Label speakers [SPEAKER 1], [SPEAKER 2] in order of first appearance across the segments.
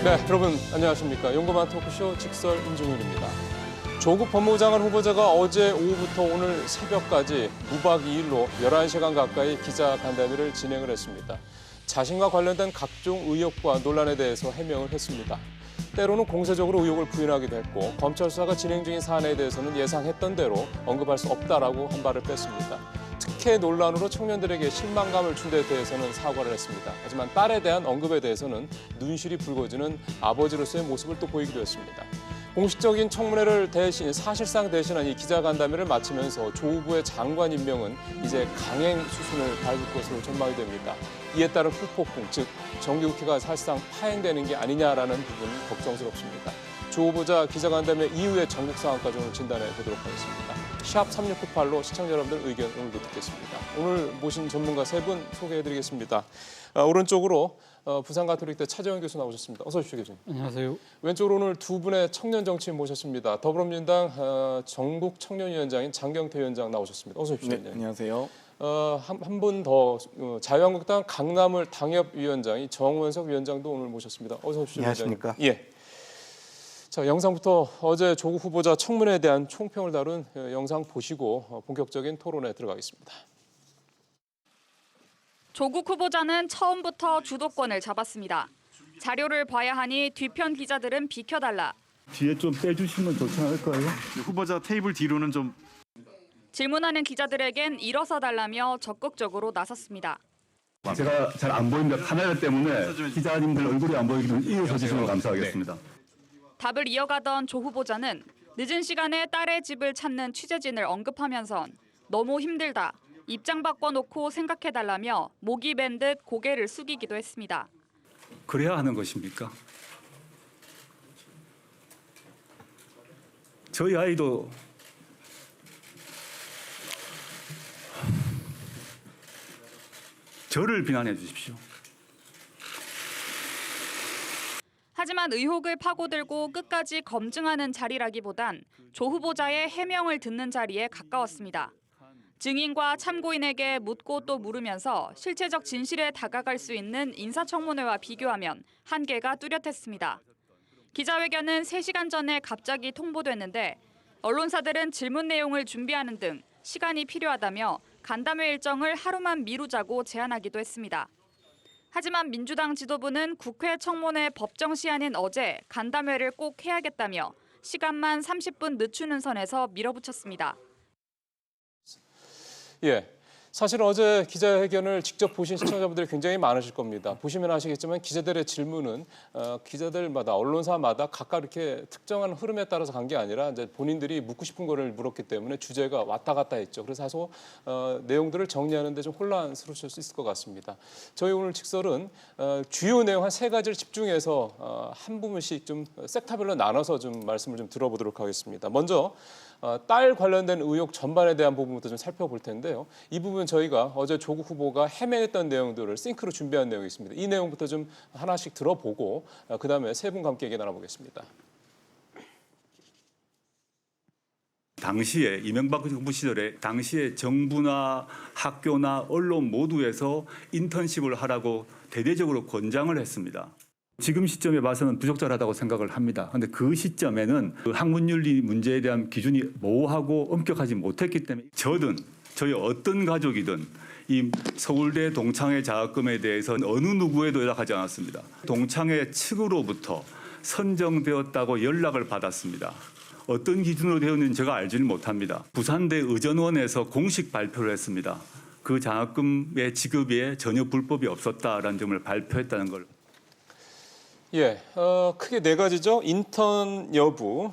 [SPEAKER 1] 네, 여러분 안녕하십니까. 용감한 토크쇼 직설 임종윤입니다. 조국 법무부 장관 후보자가 어제 오후부터 오늘 새벽까지 무박 2일로 11시간 가까이 기자간담회를 진행을 했습니다. 자신과 관련된 각종 의혹과 논란에 대해서 해명을 했습니다. 때로는 공세적으로 의혹을 부인하기도 했고 검찰 수사가 진행 중인 사안에 대해서는 예상했던 대로 언급할 수 없다라고 한 발을 뺐습니다. 특혜 논란으로 청년들에게 실망감을 준 데 대해서는 사과를 했습니다. 하지만 딸에 대한 언급에 대해서는 눈실이 붉어지는 아버지로서의 모습을 또 보이기도 했습니다. 공식적인 청문회를 사실상 대신한 이 기자간담회를 마치면서 조 후보의 장관 임명은 이제 강행 수순을 밟을 것으로 전망이 됩니다. 이에 따른 후폭풍, 즉 정기국회가 사실상 파행되는 게 아니냐라는 부분이 걱정스럽습니다. 조 후보자 기자간담회 이후의 전국 상황까지 오늘 진단해 보도록 하겠습니다. 샵 3698로 시청자 여러분들 의견 오늘도 듣겠습니다. 오늘 모신 전문가 세 분 소개해드리겠습니다. 오른쪽으로 부산가톨릭대 차재원 교수 나오셨습니다. 어서 오십시오, 교수님.
[SPEAKER 2] 안녕하세요.
[SPEAKER 1] 왼쪽으로 오늘 두 분의 청년 정치인 모셨습니다. 더불어민주당 전국 청년위원장인 장경태 위원장 나오셨습니다. 어서 오십시오.
[SPEAKER 3] 네, 안녕하세요.
[SPEAKER 1] 한 분 더 자유한국당 강남을 당협위원장인 정원석 위원장도 오늘 모셨습니다. 어서 오십시오.
[SPEAKER 3] 안녕하십니까?
[SPEAKER 1] 위원장님. 예. 자, 영상부터 어제 조국 후보자 청문회에 대한 총평을 다룬 영상 보시고 본격적인 토론에 들어가겠습니다.
[SPEAKER 4] 조국 후보자는 처음부터 주도권을 잡았습니다. 자료를 봐야 하니 뒤편 기자들은 비켜달라.
[SPEAKER 5] 뒤에 좀 빼주시면 좋지 않을까요?
[SPEAKER 6] 후보자 테이블 뒤로는 좀
[SPEAKER 4] 질문하는 기자들에겐 일어서 달라며 적극적으로 나섰습니다.
[SPEAKER 5] 제가 잘 안 보입니다. 카메라 때문에 기자님들 얼굴이 안 보이기 때문에 이어서 주시면 감사하겠습니다.
[SPEAKER 4] 답을 이어가던 조 후보자는 늦은 시간에 딸의 집을 찾는 취재진을 언급하면선 너무 힘들다, 입장 바꿔놓고 생각해달라며 목이 밴 듯 고개를 숙이기도 했습니다.
[SPEAKER 5] 그래야 하는 것입니까? 저희 아이도 저를 비난해 주십시오.
[SPEAKER 4] 하지만 의혹을 파고들고 끝까지 검증하는 자리라기보단 조 후보자의 해명을 듣는 자리에 가까웠습니다. 증인과 참고인에게 묻고 또 물으면서 실체적 진실에 다가갈 수 있는 인사청문회와 비교하면 한계가 뚜렷했습니다. 기자회견은 3시간 전에 갑자기 통보됐는데 언론사들은 질문 내용을 준비하는 등 시간이 필요하다며 간담회 일정을 하루만 미루자고 제안하기도 했습니다. 하지만 민주당 지도부는 국회 청문회 법정 시한인 어제 간담회를 꼭 해야겠다며 시간만 30분 늦추는 선에서 밀어붙였습니다.
[SPEAKER 1] 예. 사실 어제 기자회견을 직접 보신 시청자분들이 굉장히 많으실 겁니다. 보시면 아시겠지만 기자들의 질문은 기자들마다 언론사마다 각각 이렇게 특정한 흐름에 따라서 간 게 아니라 이제 본인들이 묻고 싶은 거를 물었기 때문에 주제가 왔다 갔다 했죠. 그래서 다소 내용들을 정리하는 데 좀 혼란스러우실 수 있을 것 같습니다. 저희 오늘 직설은 주요 내용 한 3가지를 집중해서 한 부분씩 좀 섹터별로 나눠서 좀 말씀을 좀 들어보도록 하겠습니다. 먼저 딸 관련된 의혹 전반에 대한 부분부터 좀 살펴볼 텐데요. 이 부분 저희가 어제 조국 후보가 해명했던 내용들을 싱크로 준비한 내용이 있습니다. 이 내용부터 좀 하나씩 들어보고 그다음에 세 분과 함께 얘기 나눠보겠습니다.
[SPEAKER 5] 당시에 이명박 정부 시절에 당시에 정부나 학교나 언론 모두에서 인턴십을 하라고 대대적으로 권장을 했습니다. 지금 시점에 봐서는 부적절하다고 생각을 합니다. 그런데 그 시점에는 그 학문윤리 문제에 대한 기준이 모호하고 엄격하지 못했기 때문에 저든 저희 어떤 가족이든 이 서울대 동창회 장학금에 대해서는 어느 누구에도 연락하지 않았습니다. 동창회 측으로부터 선정되었다고 연락을 받았습니다. 어떤 기준으로 되었는지 제가 알지는 못합니다. 부산대 의전원에서 공식 발표를 했습니다. 그 장학금의 지급에 전혀 불법이 없었다라는 점을 발표했다는 걸.
[SPEAKER 1] 예, 크게 4가지죠. 인턴 여부,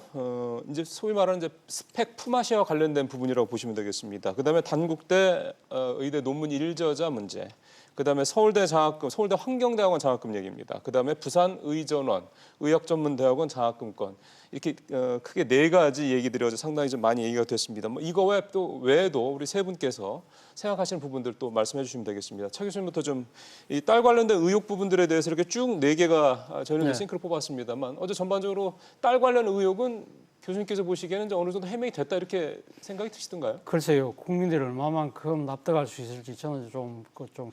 [SPEAKER 1] 이제 소위 말하는 이제 스펙 품앗이와 관련된 부분이라고 보시면 되겠습니다. 그다음에 단국대 의대 논문 일저자 문제, 그다음에 서울대 장학금, 서울대 환경대학원 장학금 얘기입니다. 그다음에 부산 의전원, 의학전문대학원 장학금권. 이렇게 크게 4가지 얘기들이 어제 상당히 좀 많이 얘기가 됐습니다. 뭐 이거 외에도 우리 세 분께서 생각하시는 부분들 또 말씀해 주시면 되겠습니다. 차 교수님부터 좀 이 딸 관련된 의혹 부분들에 대해서 이렇게 쭉 4개가 저희는 싱크로 뽑았습니다만 어제 전반적으로 딸 관련 의혹은 교수님께서 보시기에는 어느 정도 해명이 됐다 이렇게 생각이 드시던가요?
[SPEAKER 2] 글쎄요, 국민들이 얼마만큼 납득할 수 있을지 저는 좀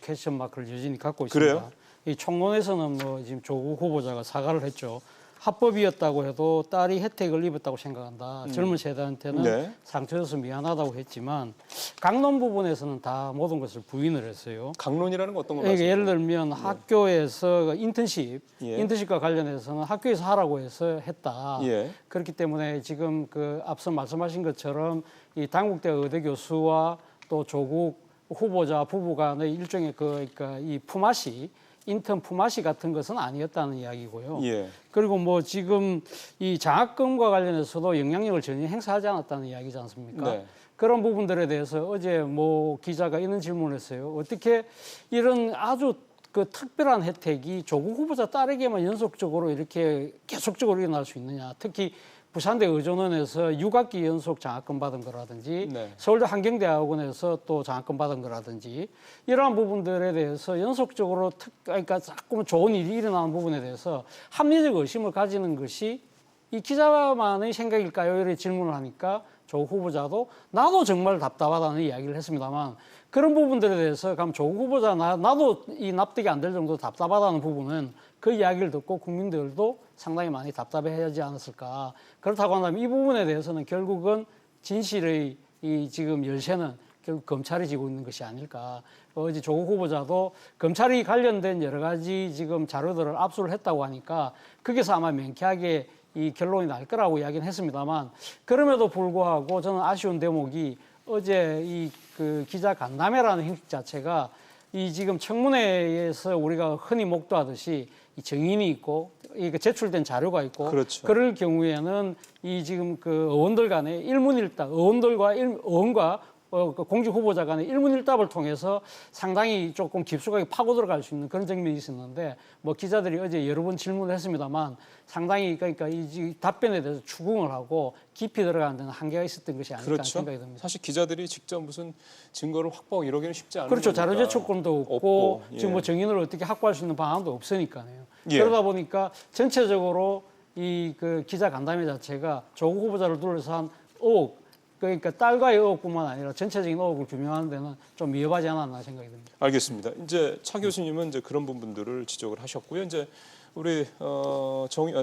[SPEAKER 2] 퀘스천 마크를 여전히 갖고 있습니다.
[SPEAKER 1] 그래요?
[SPEAKER 2] 이 총론에서는 뭐 지금 조국 후보자가 사과를 했죠. 합법이었다고 해도 딸이 혜택을 입었다고 생각한다. 젊은 세대한테는
[SPEAKER 1] 네.
[SPEAKER 2] 상처줘서 미안하다고 했지만 강론 부분에서는 다 모든 것을 부인을 했어요.
[SPEAKER 1] 강론이라는 건 어떤 거
[SPEAKER 2] 그러니까
[SPEAKER 1] 말씀이세요?
[SPEAKER 2] 예를 들면 학교에서
[SPEAKER 1] 예.
[SPEAKER 2] 인턴십과 관련해서는 학교에서 하라고 해서 했다.
[SPEAKER 1] 예.
[SPEAKER 2] 그렇기 때문에 지금 그 앞서 말씀하신 것처럼 이 당국대 의대 교수와 또 조국 후보자 부부 간의 일종의 그러니까 이 품앗이 인턴 품앗이 같은 것은 아니었다는 이야기고요.
[SPEAKER 1] 예.
[SPEAKER 2] 그리고 뭐 지금 이 장학금과 관련해서도 영향력을 전혀 행사하지 않았다는 이야기지 않습니까?
[SPEAKER 1] 네.
[SPEAKER 2] 그런 부분들에 대해서 어제 뭐 기자가 이런 질문을 했어요. 어떻게 이런 아주 그 특별한 혜택이 조국 후보자 딸에게만 연속적으로 이렇게 계속적으로 일어날 수 있느냐. 특히 부산대 의전원에서 6학기 연속 장학금 받은 거라든지
[SPEAKER 1] 네.
[SPEAKER 2] 서울대 환경대학원에서 또 장학금 받은 거라든지 이러한 부분들에 대해서 연속적으로 그러니까 자꾸 좋은 일이 일어나는 부분에 대해서 합리적 의심을 가지는 것이 이 기자만의 생각일까요? 이렇게 질문을 하니까 조국 후보자도 나도 정말 답답하다는 이야기를 했습니다만 그런 부분들에 대해서 그럼 조국 후보자 나도 이 납득이 안 될 정도로 답답하다는 부분은 그 이야기를 듣고 국민들도 상당히 많이 답답해하지 않았을까. 그렇다고 한다면 이 부분에 대해서는 결국은 진실의 이 지금 열쇠는 결국 검찰이 지고 있는 것이 아닐까. 어제 조국 후보자도 검찰이 관련된 여러 가지 지금 자료들을 압수를 했다고 하니까 거기서 아마 명쾌하게 이 결론이 날 거라고 이야기는 했습니다만 그럼에도 불구하고 저는 아쉬운 대목이 어제 이 그 기자 간담회라는 형식 자체가 이 지금 청문회에서 우리가 흔히 목도하듯이 이 증인이 있고 이 제출된 자료가 있고
[SPEAKER 1] 그렇죠.
[SPEAKER 2] 그럴 경우에는 이 지금 그 의원들 간에 일문일답 의원들과 의원과 그 공직 후보자 간의 일문일답을 통해서 상당히 조금 깊숙하게 파고 들어갈 수 있는 그런 장면이 있었는데 뭐 기자들이 어제 여러 번 질문을 했습니다만 상당히 그러니까 이 답변에 대해서 추궁을 하고 깊이 들어가는 데는 한계가 있었던 것이 아닐까
[SPEAKER 1] 그렇죠.
[SPEAKER 2] 생각이 듭니다.
[SPEAKER 1] 사실 기자들이 직접 무슨 증거를 확보하고 이러기는 쉽지 않은
[SPEAKER 2] 그렇죠.
[SPEAKER 1] 거니까.
[SPEAKER 2] 자료 제출권도 없고,
[SPEAKER 1] 없고, 예.
[SPEAKER 2] 지금 뭐 증인을 어떻게 확보할 수 있는 방안도 없으니까요.
[SPEAKER 1] 예.
[SPEAKER 2] 그러다 보니까 전체적으로 이 그 기자 간담회 자체가 조국 후보자를 둘러서 한 의혹 그러니까 딸과의 의혹뿐만 아니라 전체적인 의혹을 규명하는 데는 좀 위협하지 않았나 생각이 듭니다.
[SPEAKER 1] 알겠습니다. 이제 차 교수님은 이제 그런 부분들을 지적을 하셨고요. 이제 우리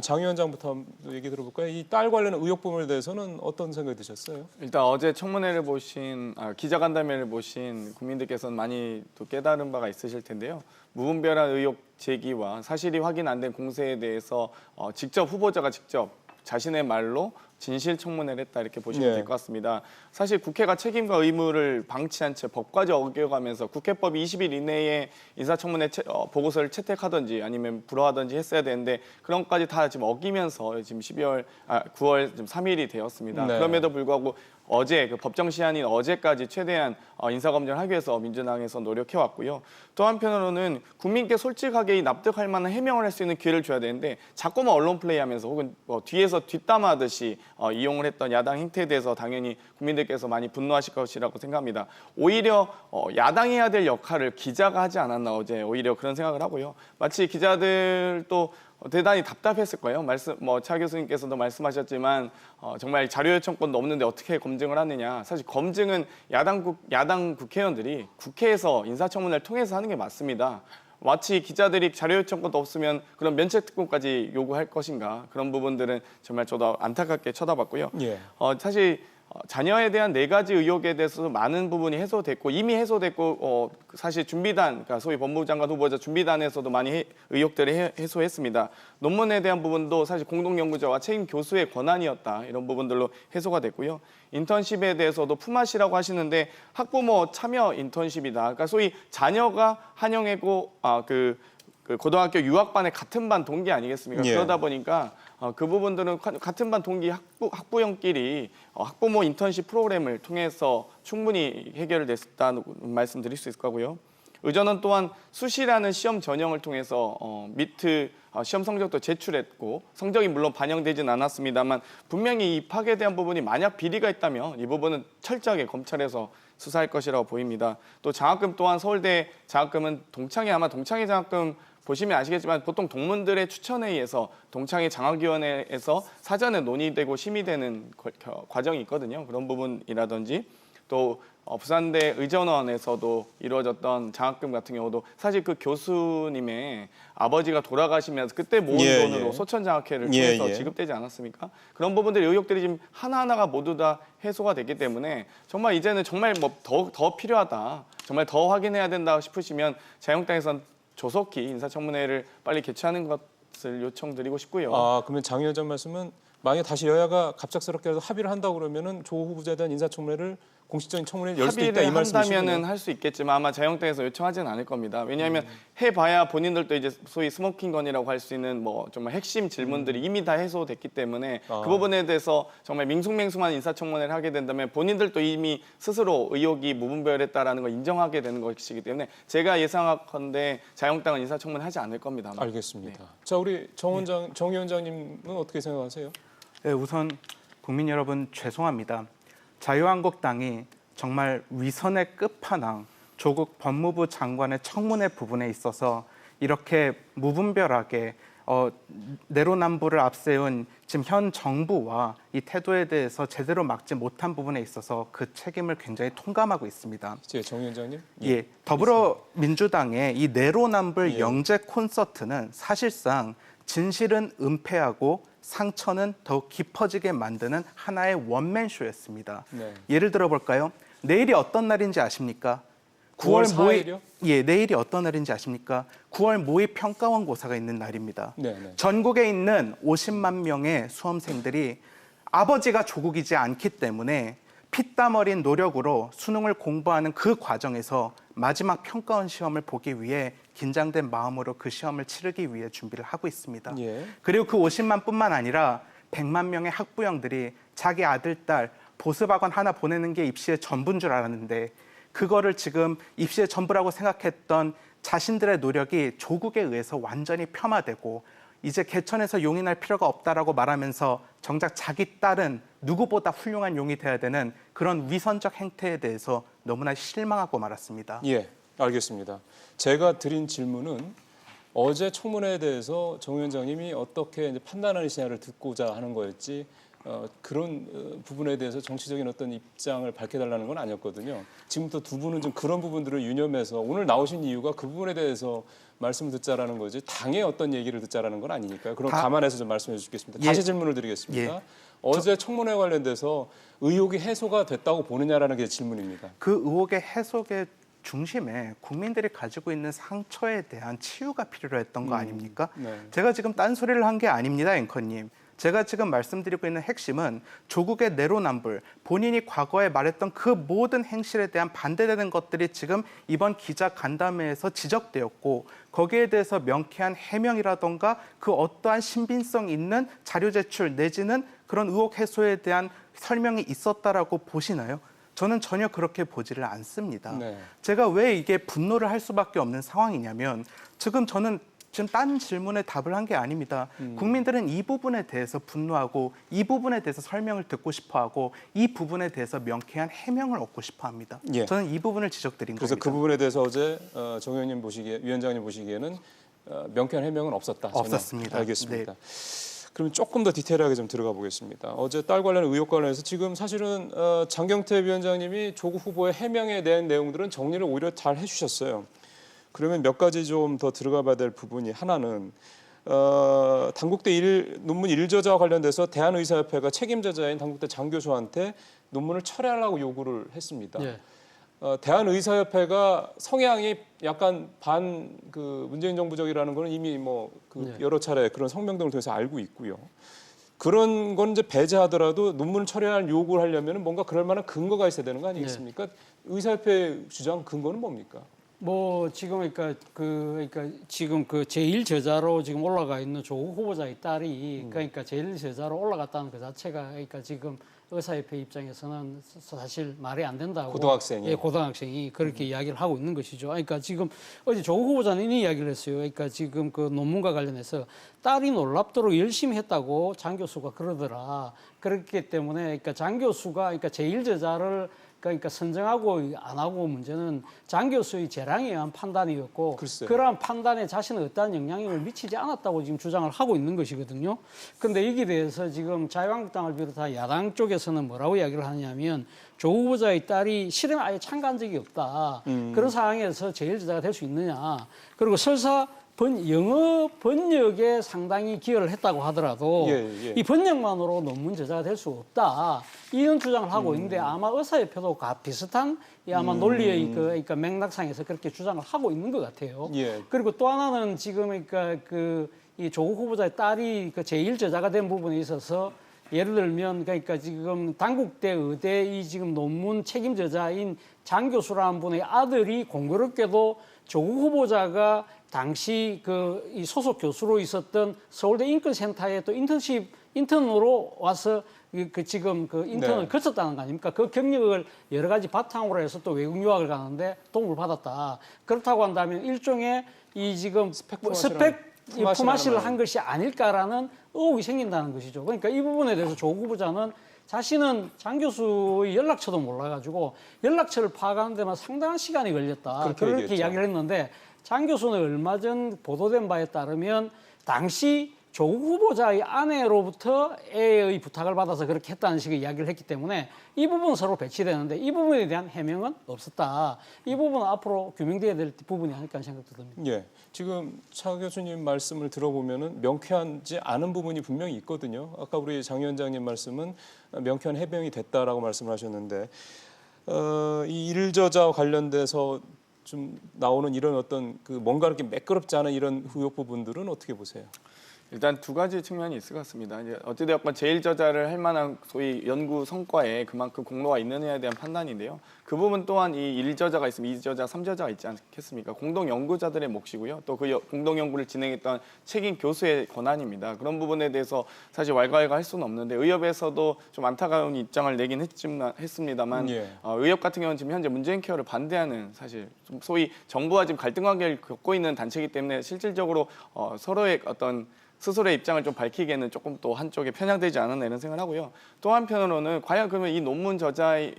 [SPEAKER 1] 장 위원장부터 얘기 들어볼까요? 이 딸 관련 의혹 부분에 대해서는 어떤 생각이 드셨어요?
[SPEAKER 3] 일단 어제 청문회를 보신 기자간담회를 보신 국민들께서는 많이 또 깨달은 바가 있으실 텐데요. 무분별한 의혹 제기와 사실이 확인 안 된 공세에 대해서 직접 후보자가 직접 자신의 말로 진실 청문회를 했다 이렇게 보시면
[SPEAKER 1] 네.
[SPEAKER 3] 될 것 같습니다. 사실 국회가 책임과 의무를 방치한 채 법까지 어겨가면서 국회법이 20일 이내에 인사청문회 보고서를 채택하든지 아니면 불허하든지 했어야 되는데 그런 것까지 다 지금 어기면서 지금 9월 지금 3일이 되었습니다.
[SPEAKER 1] 네.
[SPEAKER 3] 그럼에도 불구하고 어제 그 법정 시한인 어제까지 최대한 인사검증을 하기 위해서 민주당에서 노력해왔고요. 또 한편으로는 국민께 솔직하게 납득할 만한 해명을 할 수 있는 기회를 줘야 되는데 자꾸만 언론 플레이하면서 혹은 뒤에서 뒷담화하듯이 이용을 했던 야당 행태에 대해서 당연히 국민들께서 많이 분노하실 것이라고 생각합니다. 오히려 야당이 해야 될 역할을 기자가 하지 않았나 어제 오히려 그런 생각을 하고요. 마치 기자들도 대단히 답답했을 거예요. 차 교수님께서도 말씀하셨지만 정말 자료 요청권도 없는데 어떻게 검증을 하느냐. 사실 검증은 야당 국회의원들이 국회에서 인사청문회를 통해서 하는 게 맞습니다. 마치 기자들이 자료 요청권도 없으면 그런 면책특권까지 요구할 것인가. 그런 부분들은 정말 저도 안타깝게 쳐다봤고요.
[SPEAKER 1] 예.
[SPEAKER 3] 사실 자녀에 대한 4가지 의혹에 대해서 많은 부분이 해소됐고 이미 해소됐고 사실 준비단, 그러니까 소위 법무부 장관 후보자 준비단에서도 많이 의혹들을 해소했습니다. 논문에 대한 부분도 사실 공동연구자와 책임 교수의 권한이었다 이런 부분들로 해소가 됐고요. 인턴십에 대해서도 품앗이라고 하시는데 학부모 참여 인턴십이다. 그러니까 소위 자녀가 한영애고 그 고등학교 유학반의 같은 반 동기 아니겠습니까?
[SPEAKER 1] 예.
[SPEAKER 3] 그러다 보니까 그 부분들은 같은 반 동기 학부형끼리 학부모 인턴십 프로그램을 통해서 충분히 해결됐다는 말씀 드릴 수 있을 거고요. 의전은 또한 수시라는 시험 전형을 통해서 미트 시험 성적도 제출했고 성적이 물론 반영되진 않았습니다만 분명히 이 파괴대한 부분이 만약 비리가 있다면 이 부분은 철저하게 검찰에서 수사할 것이라고 보입니다. 또 장학금 또한 서울대 장학금은 동창회 장학금 보시면 아시겠지만 보통 동문들의 추천에 의해서 동창회 장학위원회에서 사전에 논의되고 심의되는 과정이 있거든요. 그런 부분이라든지 또 부산대 의전원에서도 이루어졌던 장학금 같은 경우도 사실 그 교수님의 아버지가 돌아가시면서 그때 모은
[SPEAKER 1] 예,
[SPEAKER 3] 돈으로
[SPEAKER 1] 예.
[SPEAKER 3] 소천 장학회를
[SPEAKER 1] 예,
[SPEAKER 3] 통해서
[SPEAKER 1] 예.
[SPEAKER 3] 지급되지 않았습니까? 그런 부분들의 의혹들이 지금 하나하나가 모두 다 해소가 됐기 때문에 정말 이제는 정말 뭐 더 필요하다, 정말 더 확인해야 된다 싶으시면 자유한국당에선 조속히 인사청문회를 빨리 개최하는 것을 요청드리고 싶고요.
[SPEAKER 1] 아, 그러면 장 위원장 말씀은 만약에 다시 여야가 갑작스럽게라도 합의를 한다고 그러면은 조 후보자에 대한 인사청문회를 공식적인 청문회를 열 수도 있다 이
[SPEAKER 3] 합의를
[SPEAKER 1] 말씀이시군요.
[SPEAKER 3] 한다면은 할 수 있겠지만 아마 자유한국당에서 요청하지는 않을 겁니다. 왜냐하면 해봐야 본인들도 이제 소위 스모킹건이라고 할 수 있는 뭐 정말 핵심 질문들이 이미 다 해소됐기 때문에
[SPEAKER 1] 아.
[SPEAKER 3] 그 부분에 대해서 정말 밍숭맹숭한 인사청문회를 하게 된다면 본인들도 이미 스스로 의혹이 무분별했다라는 걸 인정하게 되는 것이기 때문에 제가 예상하건대 자유한국당은 인사청문회 하지 않을 겁니다. 아마.
[SPEAKER 1] 알겠습니다. 자, 우리 정 위원장님은 어떻게 생각하세요?
[SPEAKER 7] 네, 우선 국민 여러분 죄송합니다. 자유한국당이 정말 위선의 끝판왕 조국 법무부 장관의 청문회 부분에 있어서 이렇게 무분별하게 내로남불을 앞세운 지금 현 정부와 이 태도에 대해서 제대로 막지 못한 부분에 있어서 그 책임을 굉장히 통감하고 있습니다.
[SPEAKER 1] 정 위원장님?
[SPEAKER 7] 예, 더불어민주당의 이 내로남불
[SPEAKER 1] 예.
[SPEAKER 7] 영재 콘서트는 사실상 진실은 은폐하고 상처는 더욱 깊어지게 만드는 하나의 원맨쇼였습니다.
[SPEAKER 1] 네.
[SPEAKER 7] 예를 들어볼까요? 내일이 어떤 날인지 아십니까?
[SPEAKER 1] 9월
[SPEAKER 7] 9월 모의
[SPEAKER 1] 4일이요?
[SPEAKER 7] 예, 내일이 어떤 날인지 아십니까? 9월 모의 평가원 고사가 있는 날입니다.
[SPEAKER 1] 네, 네.
[SPEAKER 7] 전국에 있는 50만 명의 수험생들이 아버지가 조국이지 않기 때문에 피땀 어린 노력으로 수능을 공부하는 그 과정에서 마지막 평가원 시험을 보기 위해 긴장된 마음으로 그 시험을 치르기 위해 준비를 하고 있습니다.
[SPEAKER 1] 예.
[SPEAKER 7] 그리고 그 50만뿐만 아니라 100만 명의 학부형들이 자기 아들, 딸 보습학원 하나 보내는 게 입시의 전부인 줄 알았는데 그거를 지금 입시의 전부라고 생각했던 자신들의 노력이 조국에 의해서 완전히 폄하되고 이제 개천에서 용이 날 필요가 없다라고 말하면서 정작 자기 딸은 누구보다 훌륭한 용이 돼야 되는 그런 위선적 행태에 대해서 너무나 실망하고 말았습니다.
[SPEAKER 1] 예, 알겠습니다. 제가 드린 질문은 어제 청문회에 대해서 정 위원장님이 어떻게 이제 판단하시냐를 듣고자 하는 거였지 그런 부분에 대해서 정치적인 어떤 입장을 밝혀달라는 건 아니었거든요. 지금부터 두 분은 좀 그런 부분들을 유념해서 오늘 나오신 이유가 그 부분에 대해서 말씀을 듣자라는 거지 당의 어떤 얘기를 듣자라는 건 아니니까요. 그럼 감안해서 좀 말씀해 주시겠습니다.
[SPEAKER 7] 예.
[SPEAKER 1] 다시 질문을 드리겠습니다.
[SPEAKER 7] 예.
[SPEAKER 1] 어제 청문회 관련돼서 의혹이 해소가 됐다고 보느냐라는 게 질문입니다.
[SPEAKER 7] 그 의혹의 해석의 중심에 국민들이 가지고 있는 상처에 대한 치유가 필요로 했던 거 아닙니까?
[SPEAKER 1] 네.
[SPEAKER 7] 제가 지금 딴소리를 한 게 아닙니다, 앵커님. 제가 지금 말씀드리고 있는 핵심은 조국의 내로남불, 본인이 과거에 말했던 그 모든 행실에 대한 반대되는 것들이 지금 이번 기자 간담회에서 지적되었고 거기에 대해서 명쾌한 해명이라던가 그 어떠한 신빙성 있는 자료 제출 내지는 그런 의혹 해소에 대한 설명이 있었다라고 보시나요? 저는 전혀 그렇게 보지를 않습니다.
[SPEAKER 1] 네.
[SPEAKER 7] 제가 왜 이게 분노를 할 수밖에 없는 상황이냐면 저는 지금 딴 질문에 답을 한 게 아닙니다. 국민들은 이 부분에 대해서 분노하고 이 부분에 대해서 설명을 듣고 싶어하고 이 부분에 대해서 명쾌한 해명을 얻고 싶어합니다.
[SPEAKER 1] 예.
[SPEAKER 7] 저는 이 부분을 지적드린
[SPEAKER 1] 그래서
[SPEAKER 7] 겁니다.
[SPEAKER 1] 그 부분에 대해서 어제 정 의원님 위원장님 보시기에는 명쾌한 해명은 없었다. 전혀.
[SPEAKER 7] 없었습니다.
[SPEAKER 1] 알겠습니다. 그러면 조금 더 디테일하게 좀 들어가 보겠습니다. 어제 딸 관련 의혹 관련해서 지금 사실은 장경태 위원장님이 조국 후보의 해명에 대한 내용들은 정리를 오히려 잘 해주셨어요. 그러면 몇 가지 좀 더 들어가 봐야 될 부분이 하나는 단국대 논문 일저자와 관련돼서 대한의사협회가 책임저자인 단국대 장 교수한테 논문을 철회하라고 요구를 했습니다.
[SPEAKER 2] 예.
[SPEAKER 1] 대한의사협회가 성향이 약간 문재인 정부적이라는 거는 이미 여러 차례 그런 성명등을 통해서 알고 있고요. 그런 건 이제 배제하더라도 논문을 철회할 요구를 하려면 뭔가 그럴 만한 근거가 있어야 되는 거 아니겠습니까? 의사협회 주장 근거는 뭡니까?
[SPEAKER 2] 지금 지금 그 제1 저자로 지금 올라가 있는 조국 후보자의 딸이 그러니까 제1 저자로 올라갔다는 그 자체가 그러니까 지금 의사협회 입장에서는 사실 말이 안 된다고
[SPEAKER 1] 고등학생이.
[SPEAKER 2] 예, 고등학생이 그렇게 이야기를 하고 있는 것이죠. 그러니까 지금 어제 조국 후보자는 이런 이야기를 했어요. 그러니까 지금 그 논문과 관련해서 딸이 놀랍도록 열심히 했다고 장 교수가 그러더라. 그렇기 때문에 그러니까 장 교수가 그러니까 제1 저자를 그러니까 선정하고 안 하고 문제는 장 교수의 재량에 의한 판단이었고
[SPEAKER 1] 글쎄요.
[SPEAKER 2] 그러한 판단에 자신은 어떠한 영향력을 미치지 않았다고 지금 주장을 하고 있는 것이거든요. 그런데 여기에 대해서 지금 자유한국당을 비롯한 야당 쪽에서는 뭐라고 이야기를 하냐면 조 후보자의 딸이 실험에 아예 참가한 적이 없다. 그런 상황에서 제1저자가 될 수 있느냐. 그리고 설사 영어 번역에 상당히 기여를 했다고 하더라도
[SPEAKER 1] 예.
[SPEAKER 2] 이 번역만으로 논문 저자가 될 수 없다. 이런 주장을 하고 있는데 아마 의사협회도 비슷한 아마 논리의 그러니까 맥락상에서 그렇게 주장을 하고 있는 것 같아요.
[SPEAKER 1] 예.
[SPEAKER 2] 그리고 또 하나는 지금 그러니까 이 조국 후보자의 딸이 그 제1저자가 된 부분에 있어서 예를 들면 그러니까 지금 단국대 의대 이 지금 논문 책임 저자인 장 교수라는 분의 아들이 공교롭게도 조국 후보자가 당시 이 소속 교수로 있었던 서울대 인권센터에 또 인턴으로 와서 지금 인턴을
[SPEAKER 1] 네.
[SPEAKER 2] 거쳤다는 거 아닙니까? 그 경력을 여러 가지 바탕으로 해서 또 외국 유학을 가는데 도움을 받았다. 그렇다고 한다면 일종의 이 지금 스펙 품앗이를 한 것이 아닐까라는 의혹이 생긴다는 것이죠. 그러니까 이 부분에 대해서 조국 후보자는 자신은 장 교수의 연락처도 몰라가지고 연락처를 파악하는 데만 상당한 시간이 걸렸다. 그렇게
[SPEAKER 1] 얘기했죠.
[SPEAKER 2] 이야기를 했는데 장 교수는 얼마 전 보도된 바에 따르면 당시 조국 후보자의 아내로부터 애의 부탁을 받아서 그렇게 했다는 식의 이야기를 했기 때문에 이 부분은 서로 배치되는데 이 부분에 대한 해명은 없었다. 이 부분은 앞으로 규명돼야 될 부분이 아닐까 생각도 듭니다.
[SPEAKER 1] 예, 지금 차 교수님 말씀을 들어보면은 명쾌하지 않은 부분이 분명히 있거든요. 아까 우리 장 위원장님 말씀은 명쾌한 해명이 됐다라고 말씀하셨는데 이 일저자와 관련돼서 좀 나오는 이런 어떤 뭔가 이렇게 매끄럽지 않은 이런 의혹 부분들은 어떻게 보세요?
[SPEAKER 3] 일단 두 가지 측면이 있을 것 같습니다. 이제 어찌되었건 제1저자를 할 만한 소위 연구 성과에 그만큼 공로가 있느냐에 대한 판단인데요. 그 부분 또한 이 1저자가 있으면 2저자, 3저자가 있지 않겠습니까? 공동 연구자들의 몫이고요. 또 그 공동 연구를 진행했던 책임 교수의 권한입니다. 그런 부분에 대해서 사실 왈가왈가 할 수는 없는데 의협에서도 좀 안타까운 입장을 내긴 했습니다만
[SPEAKER 1] 예.
[SPEAKER 3] 의협 같은 경우는 지금 현재 문재인 케어를 반대하는 사실 좀 소위 정부와 지금 갈등 관계를 겪고 있는 단체이기 때문에 실질적으로 서로의 어떤 스스로의 입장을 좀 밝히기에는 조금 또 한쪽에 편향되지 않았나 이런 생각을 하고요. 또 한편으로는 과연 그러면 이 논문 저자의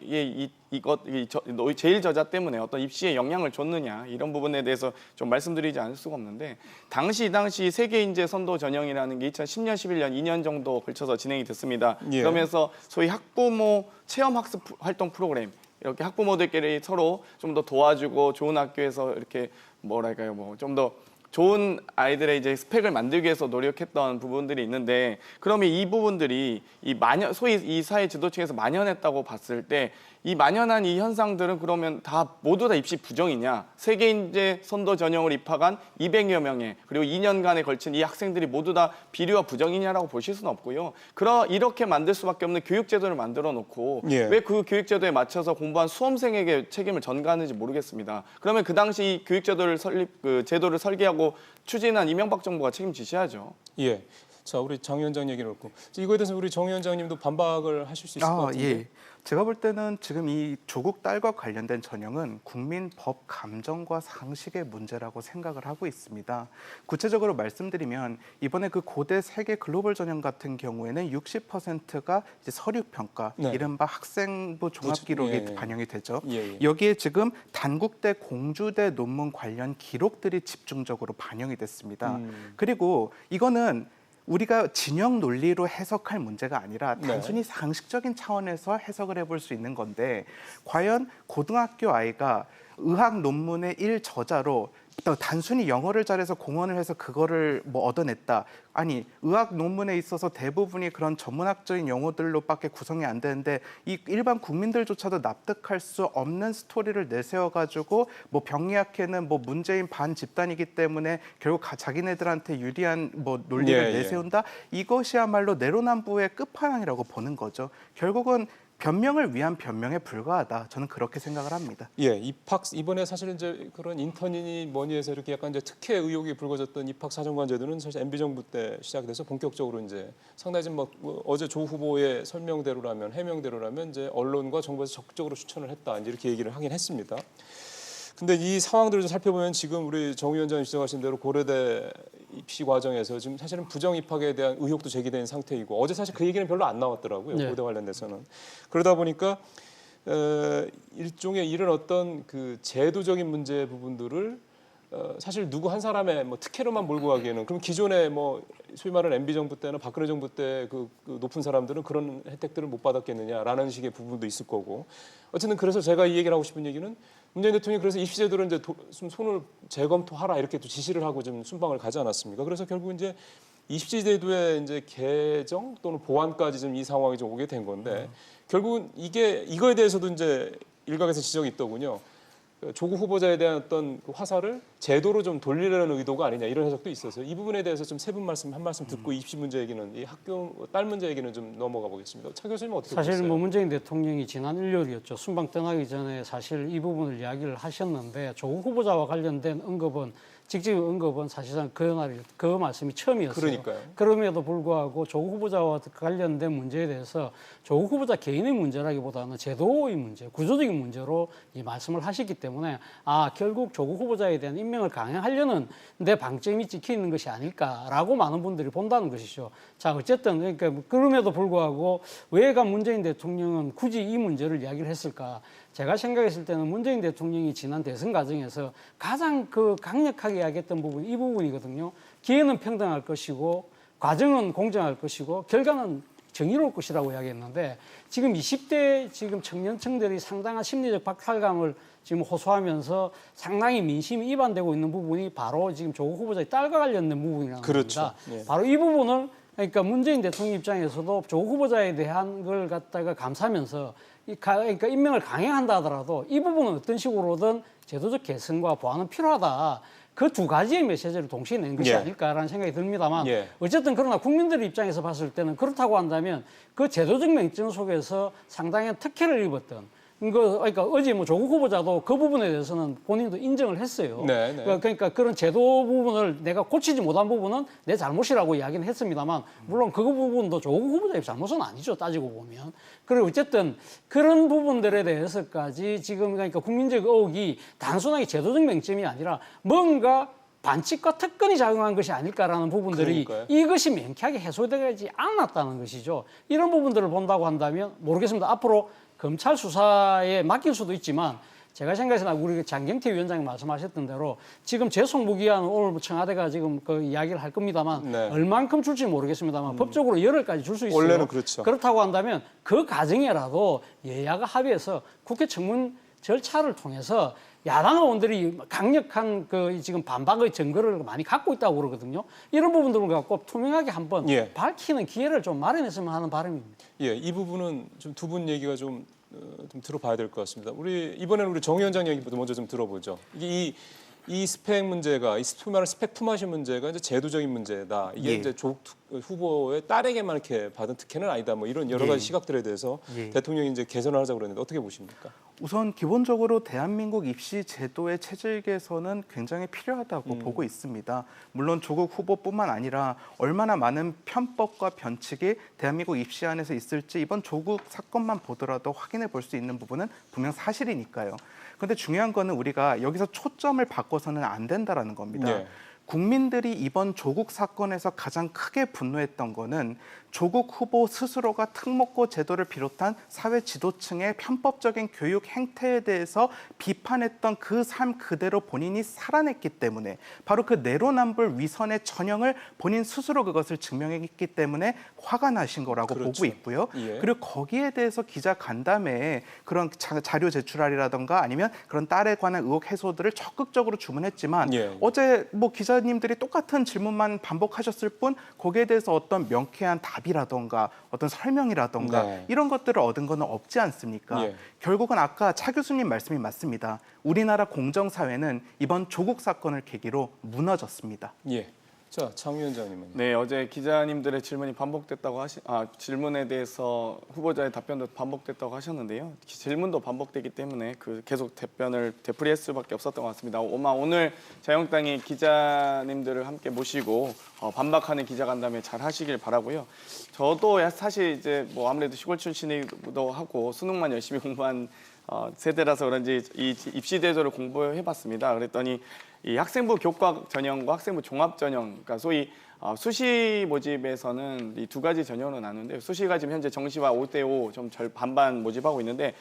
[SPEAKER 3] 제일 저자 때문에 어떤 입시에 영향을 줬느냐 이런 부분에 대해서 좀 말씀드리지 않을 수가 없는데 당시 세계인재 선도 전형이라는 게 2010년, 11년 2년 정도 걸쳐서 진행이 됐습니다.
[SPEAKER 1] 예.
[SPEAKER 3] 그러면서 소위 학부모 체험학습 활동 프로그램 이렇게 학부모들끼리 서로 좀 더 도와주고 좋은 학교에서 이렇게 뭐랄까요 좀 더 좋은 아이들의 이제 스펙을 만들기 위해서 노력했던 부분들이 있는데 그러면 이 부분들이 소위 이 사회 지도층에서 만연했다고 봤을 때 이 만연한 이 현상들은 그러면 모두 다 입시 부정이냐? 세계인재 선도 전형을 입학한 200여 명의 그리고 2년간에 걸친 이 학생들이 모두 다 비리와 부정이냐라고 보실 수는 없고요. 이렇게 만들 수밖에 없는 교육제도를 만들어 놓고
[SPEAKER 1] 예.
[SPEAKER 3] 왜 그 교육제도에 맞춰서 공부한 수험생에게 책임을 전가하는지 모르겠습니다. 그러면 그 당시 이 교육제도를 제도를 설계하고 추진한 이명박 정부가 책임지셔야죠.
[SPEAKER 1] 예. 자, 우리 장 위원장 얘기를 듣고 이거에 대해서 우리 정 위원장님도 반박을 하실 수 있을 것 같은데.
[SPEAKER 7] 예. 제가 볼 때는 지금 이 조국 딸과 관련된 전형은 국민 법 감정과 상식의 문제라고 생각을 하고 있습니다. 구체적으로 말씀드리면 이번에 그 고대 세계 글로벌 전형 같은 경우에는 60%가 이제 서류 평가,
[SPEAKER 1] 네.
[SPEAKER 7] 이른바 학생부 종합 기록이
[SPEAKER 1] 예.
[SPEAKER 7] 반영이 되죠.
[SPEAKER 1] 예.
[SPEAKER 7] 여기에 지금 단국대, 공주대 논문 관련 기록들이 집중적으로 반영이 됐습니다. 그리고 이거는 우리가 진영 논리로 해석할 문제가 아니라 단순히 상식적인 차원에서 해석을 해볼 수 있는 건데 과연 고등학교 아이가 의학 논문의 1저자로 단순히 영어를 잘해서 공헌을 해서 그거를 얻어냈다. 아니, 의학 논문에 있어서 대부분이 그런 전문학적인 용어들로밖에 구성이 안 되는데 이 일반 국민들조차도 납득할 수 없는 스토리를 내세워가지고 병리학회는 문재인 반 집단이기 때문에 결국 자기네들한테 유리한 논리를 내세운다. 이것이야말로 내로남불의 끝판왕이라고 보는 거죠. 결국은 변명을 위한 변명에 불과하다. 저는 그렇게 생각을 합니다.
[SPEAKER 1] 예, 이번에 사실은 이제 그런 인턴이니 뭐니 해서 이렇게 약간 이제 특혜 의혹이 불거졌던 입학 사정관 제도는 사실 MB 정부 때 시작돼서 본격적으로 이제 상당히 좀 어제 조 후보의 설명대로라면 해명대로라면 이제 언론과 정부에서 적극적으로 추천을 했다. 이제 이렇게 얘기를 하긴 했습니다. 근데 이 상황들을 좀 살펴보면 지금 우리 정 위원장님 지적하신 대로 고려대 입시 과정에서 지금 사실은 부정 입학에 대한 의혹도 제기된 상태이고 어제 사실 그 얘기는 별로 안 나왔더라고요.
[SPEAKER 2] 네.
[SPEAKER 1] 고대 관련돼서는. 그러다 보니까 일종의 이런 어떤 그 제도적인 문제 부분들을 사실 누구 한 사람의 뭐 특혜로만 몰고 가기에는 그럼 기존에 뭐 소위 말하는 MB 정부 때나 박근혜 정부 때 그 높은 사람들은 그런 혜택들을 못 받았겠느냐라는 식의 부분도 있을 거고 어쨌든 그래서 제가 이 얘기를 하고 싶은 얘기는 문재인 대통령이 그래서 입시제도를 이제 좀 손을 재검토하라 이렇게 또 지시를 하고 좀 순방을 가지 않았습니까? 그래서 결국 이제 입시제도의 이제 개정 또는 보완까지 좀 이 상황이 좀 오게 된 건데 결국은 이거에 대해서도 이제 일각에서 지적이 있더군요. 조국 후보자에 대한 어떤 그 화살을 제도로 좀 돌리려는 의도가 아니냐 이런 해석도 있어서 이 부분에 대해서 좀 세 분 말씀 한 말씀 듣고 입시 문제 얘기는 이 학교 딸 문제 얘기는 좀 넘어가 보겠습니다. 차 교수님 어떻게 보세요?
[SPEAKER 2] 사실 뭐 문재인 대통령이 지난 일요일이었죠. 순방 떠나기 전에 사실 이 부분을 이야기를 하셨는데 조국 후보자와 관련된 언급은 직접 언급은 사실상 그 말씀이 처음이었어요.
[SPEAKER 1] 그러니까요.
[SPEAKER 2] 그럼에도 불구하고 조국 후보자와 관련된 문제에 대해서 조국 후보자 개인의 문제라기보다는 제도의 문제, 구조적인 문제로 이 말씀을 하셨기 때문에 결국 조국 후보자에 대한 임명을 강행하려는 내 방점이 찍혀 있는 것이 아닐까라고 많은 분들이 본다는 것이죠. 자, 어쨌든 그러니까 그럼에도 불구하고 왜가 문재인 대통령은 굳이 이 문제를 이야기를 했을까? 제가 생각했을 때는 문재인 대통령이 지난 대선 과정에서 가장 그 강력하게 이야기했던 부분이 이 부분이거든요. 기회는 평등할 것이고 과정은 공정할 것이고 결과는 정의로울 것이라고 이야기했는데 지금 20대 지금 청년층들이 상당한 심리적 박탈감을 지금 호소하면서 상당히 민심이 이반되고 있는 부분이 바로 지금 조국 후보자의 딸과 관련된 부분이라는
[SPEAKER 1] 그렇죠.
[SPEAKER 2] 겁니다.
[SPEAKER 1] 예.
[SPEAKER 2] 바로 이 부분을 그러니까 문재인 대통령 입장에서도 조국 후보자에 대한 걸 갖다가 감사하면서 그러니까 임명을 강행한다 하더라도 이 부분은 어떤 식으로든 제도적 개선과 보완은 필요하다. 그 두 가지의 메시지를 동시에 낸 것이
[SPEAKER 1] 예.
[SPEAKER 2] 아닐까라는 생각이 듭니다만
[SPEAKER 1] 예.
[SPEAKER 2] 어쨌든 그러나 국민들 입장에서 봤을 때는 그렇다고 한다면 그 제도적 맹점 속에서 상당한 특혜를 입었던 그러니까 어제 뭐 조국 후보자도 그 부분에 대해서는 본인도 인정을 했어요.
[SPEAKER 1] 네, 네.
[SPEAKER 2] 그러니까 그런 제도 부분을 내가 고치지 못한 부분은 내 잘못이라고 이야기는 했습니다만 물론 그 부분도 조국 후보자의 잘못은 아니죠. 따지고 보면. 그리고 어쨌든 그런 부분들에 대해서까지 지금 그러니까 국민적 의혹이 단순하게 제도적 맹점이 아니라 뭔가 반칙과 특권이 작용한 것이 아닐까라는 부분들이
[SPEAKER 1] 그러니까요.
[SPEAKER 2] 이것이 명쾌하게 해소되지 않았다는 것이죠. 이런 부분들을 본다고 한다면 모르겠습니다. 앞으로 검찰 수사에 맡길 수도 있지만 제가 생각해서 우리 장경태 위원장이 말씀하셨던 대로 지금 재송무기한 오늘 청와대가 지금 그 이야기를 할 겁니다만
[SPEAKER 1] 네.
[SPEAKER 2] 얼만큼 줄지 모르겠습니다만 법적으로 열흘까지 줄 수 있어요.
[SPEAKER 1] 원래는 그렇죠.
[SPEAKER 2] 그렇다고 한다면 그 과정에라도 여야가 합의해서 국회 청문 절차를 통해서 야당 의원들이 강력한 그 지금 반박의 증거를 많이 갖고 있다고 그러거든요. 이런 부분들을 갖고 투명하게 한번
[SPEAKER 1] 예.
[SPEAKER 2] 밝히는 기회를 좀 마련했으면 하는 바람입니다.
[SPEAKER 1] 예, 이 부분은 좀 두 분 얘기가 좀 들어봐야 될 것 같습니다. 이번에는 우리 정 위원장 얘기부터 먼저 좀 들어보죠. 이 스펙 문제가 이 소위 말하는 스펙 품앗이 문제가 이제 제도적인 문제다. 이게
[SPEAKER 7] 예.
[SPEAKER 1] 이제 조국 후보의 딸에게만 이렇게 받은 특혜는 아니다. 뭐 이런 여러 가지 시각들에 대해서
[SPEAKER 7] 예.
[SPEAKER 1] 대통령이 이제 개선을 하자고 그랬는데 어떻게 보십니까?
[SPEAKER 7] 우선 기본적으로 대한민국 입시 제도의 체질 개선은 굉장히 필요하다고 보고 있습니다. 물론 조국 후보뿐만 아니라 얼마나 많은 편법과 변칙이 대한민국 입시 안에서 있을지 이번 조국 사건만 보더라도 확인해 볼 수 있는 부분은 분명 사실이니까요. 그런데 중요한 거는 우리가 여기서 초점을 바꿔서는 안 된다라는 겁니다.
[SPEAKER 1] 네.
[SPEAKER 7] 국민들이 이번 조국 사건에서 가장 크게 분노했던 거는 조국 후보 스스로가 특목고 제도를 비롯한 사회 지도층의 편법적인 교육 행태에 대해서 비판했던 그 삶 그대로 본인이 살아냈기 때문에 바로 그 내로남불 위선의 전형을 본인 스스로 그것을 증명했기 때문에 화가 나신 거라고
[SPEAKER 1] 그렇죠.
[SPEAKER 7] 보고 있고요.
[SPEAKER 1] 예.
[SPEAKER 7] 그리고 거기에 대해서 기자 간담회에 그런 자료 제출하리라던가 아니면 그런 딸에 관한 의혹 해소들을 적극적으로 주문했지만
[SPEAKER 1] 예.
[SPEAKER 7] 어제 뭐 기자님들이 똑같은 질문만 반복하셨을 뿐 거기에 대해서 어떤 명쾌한 답이라던가 어떤 설명이라던가
[SPEAKER 1] 네.
[SPEAKER 7] 이런 것들을 얻은 거는 없지 않습니까?
[SPEAKER 1] 예.
[SPEAKER 7] 결국은 아까 차 교수님 말씀이 맞습니다. 우리나라 공정사회는 이번 조국 사건을 계기로 무너졌습니다.
[SPEAKER 1] 예. 자, 장 위원장님은.
[SPEAKER 3] 네, 어제 기자님들의 질문이 질문에 대해서 후보자의 답변도 반복됐다고 하셨는데요. 질문도 반복되기 때문에 계속 답변을 되풀이할 수밖에 없었던 것 같습니다. 오늘 자유한국당이 기자님들을 함께 모시고 반박하는 기자간담회 잘 하시길 바라고요. 저도 사실 이제 뭐 아무래도 시골 출신이기도 하고 수능만 열심히 공부한 세대라서 그런지 이 입시 제도를 공부해봤습니다. 그랬더니 이 학생부 교과 전형과 학생부 종합 전형, 그러니까 소위 수시 모집에서는 이 두 가지 전형으로 나누는데 수시가 지금 현재 정시와 5대5 좀 반반 모집하고 있는데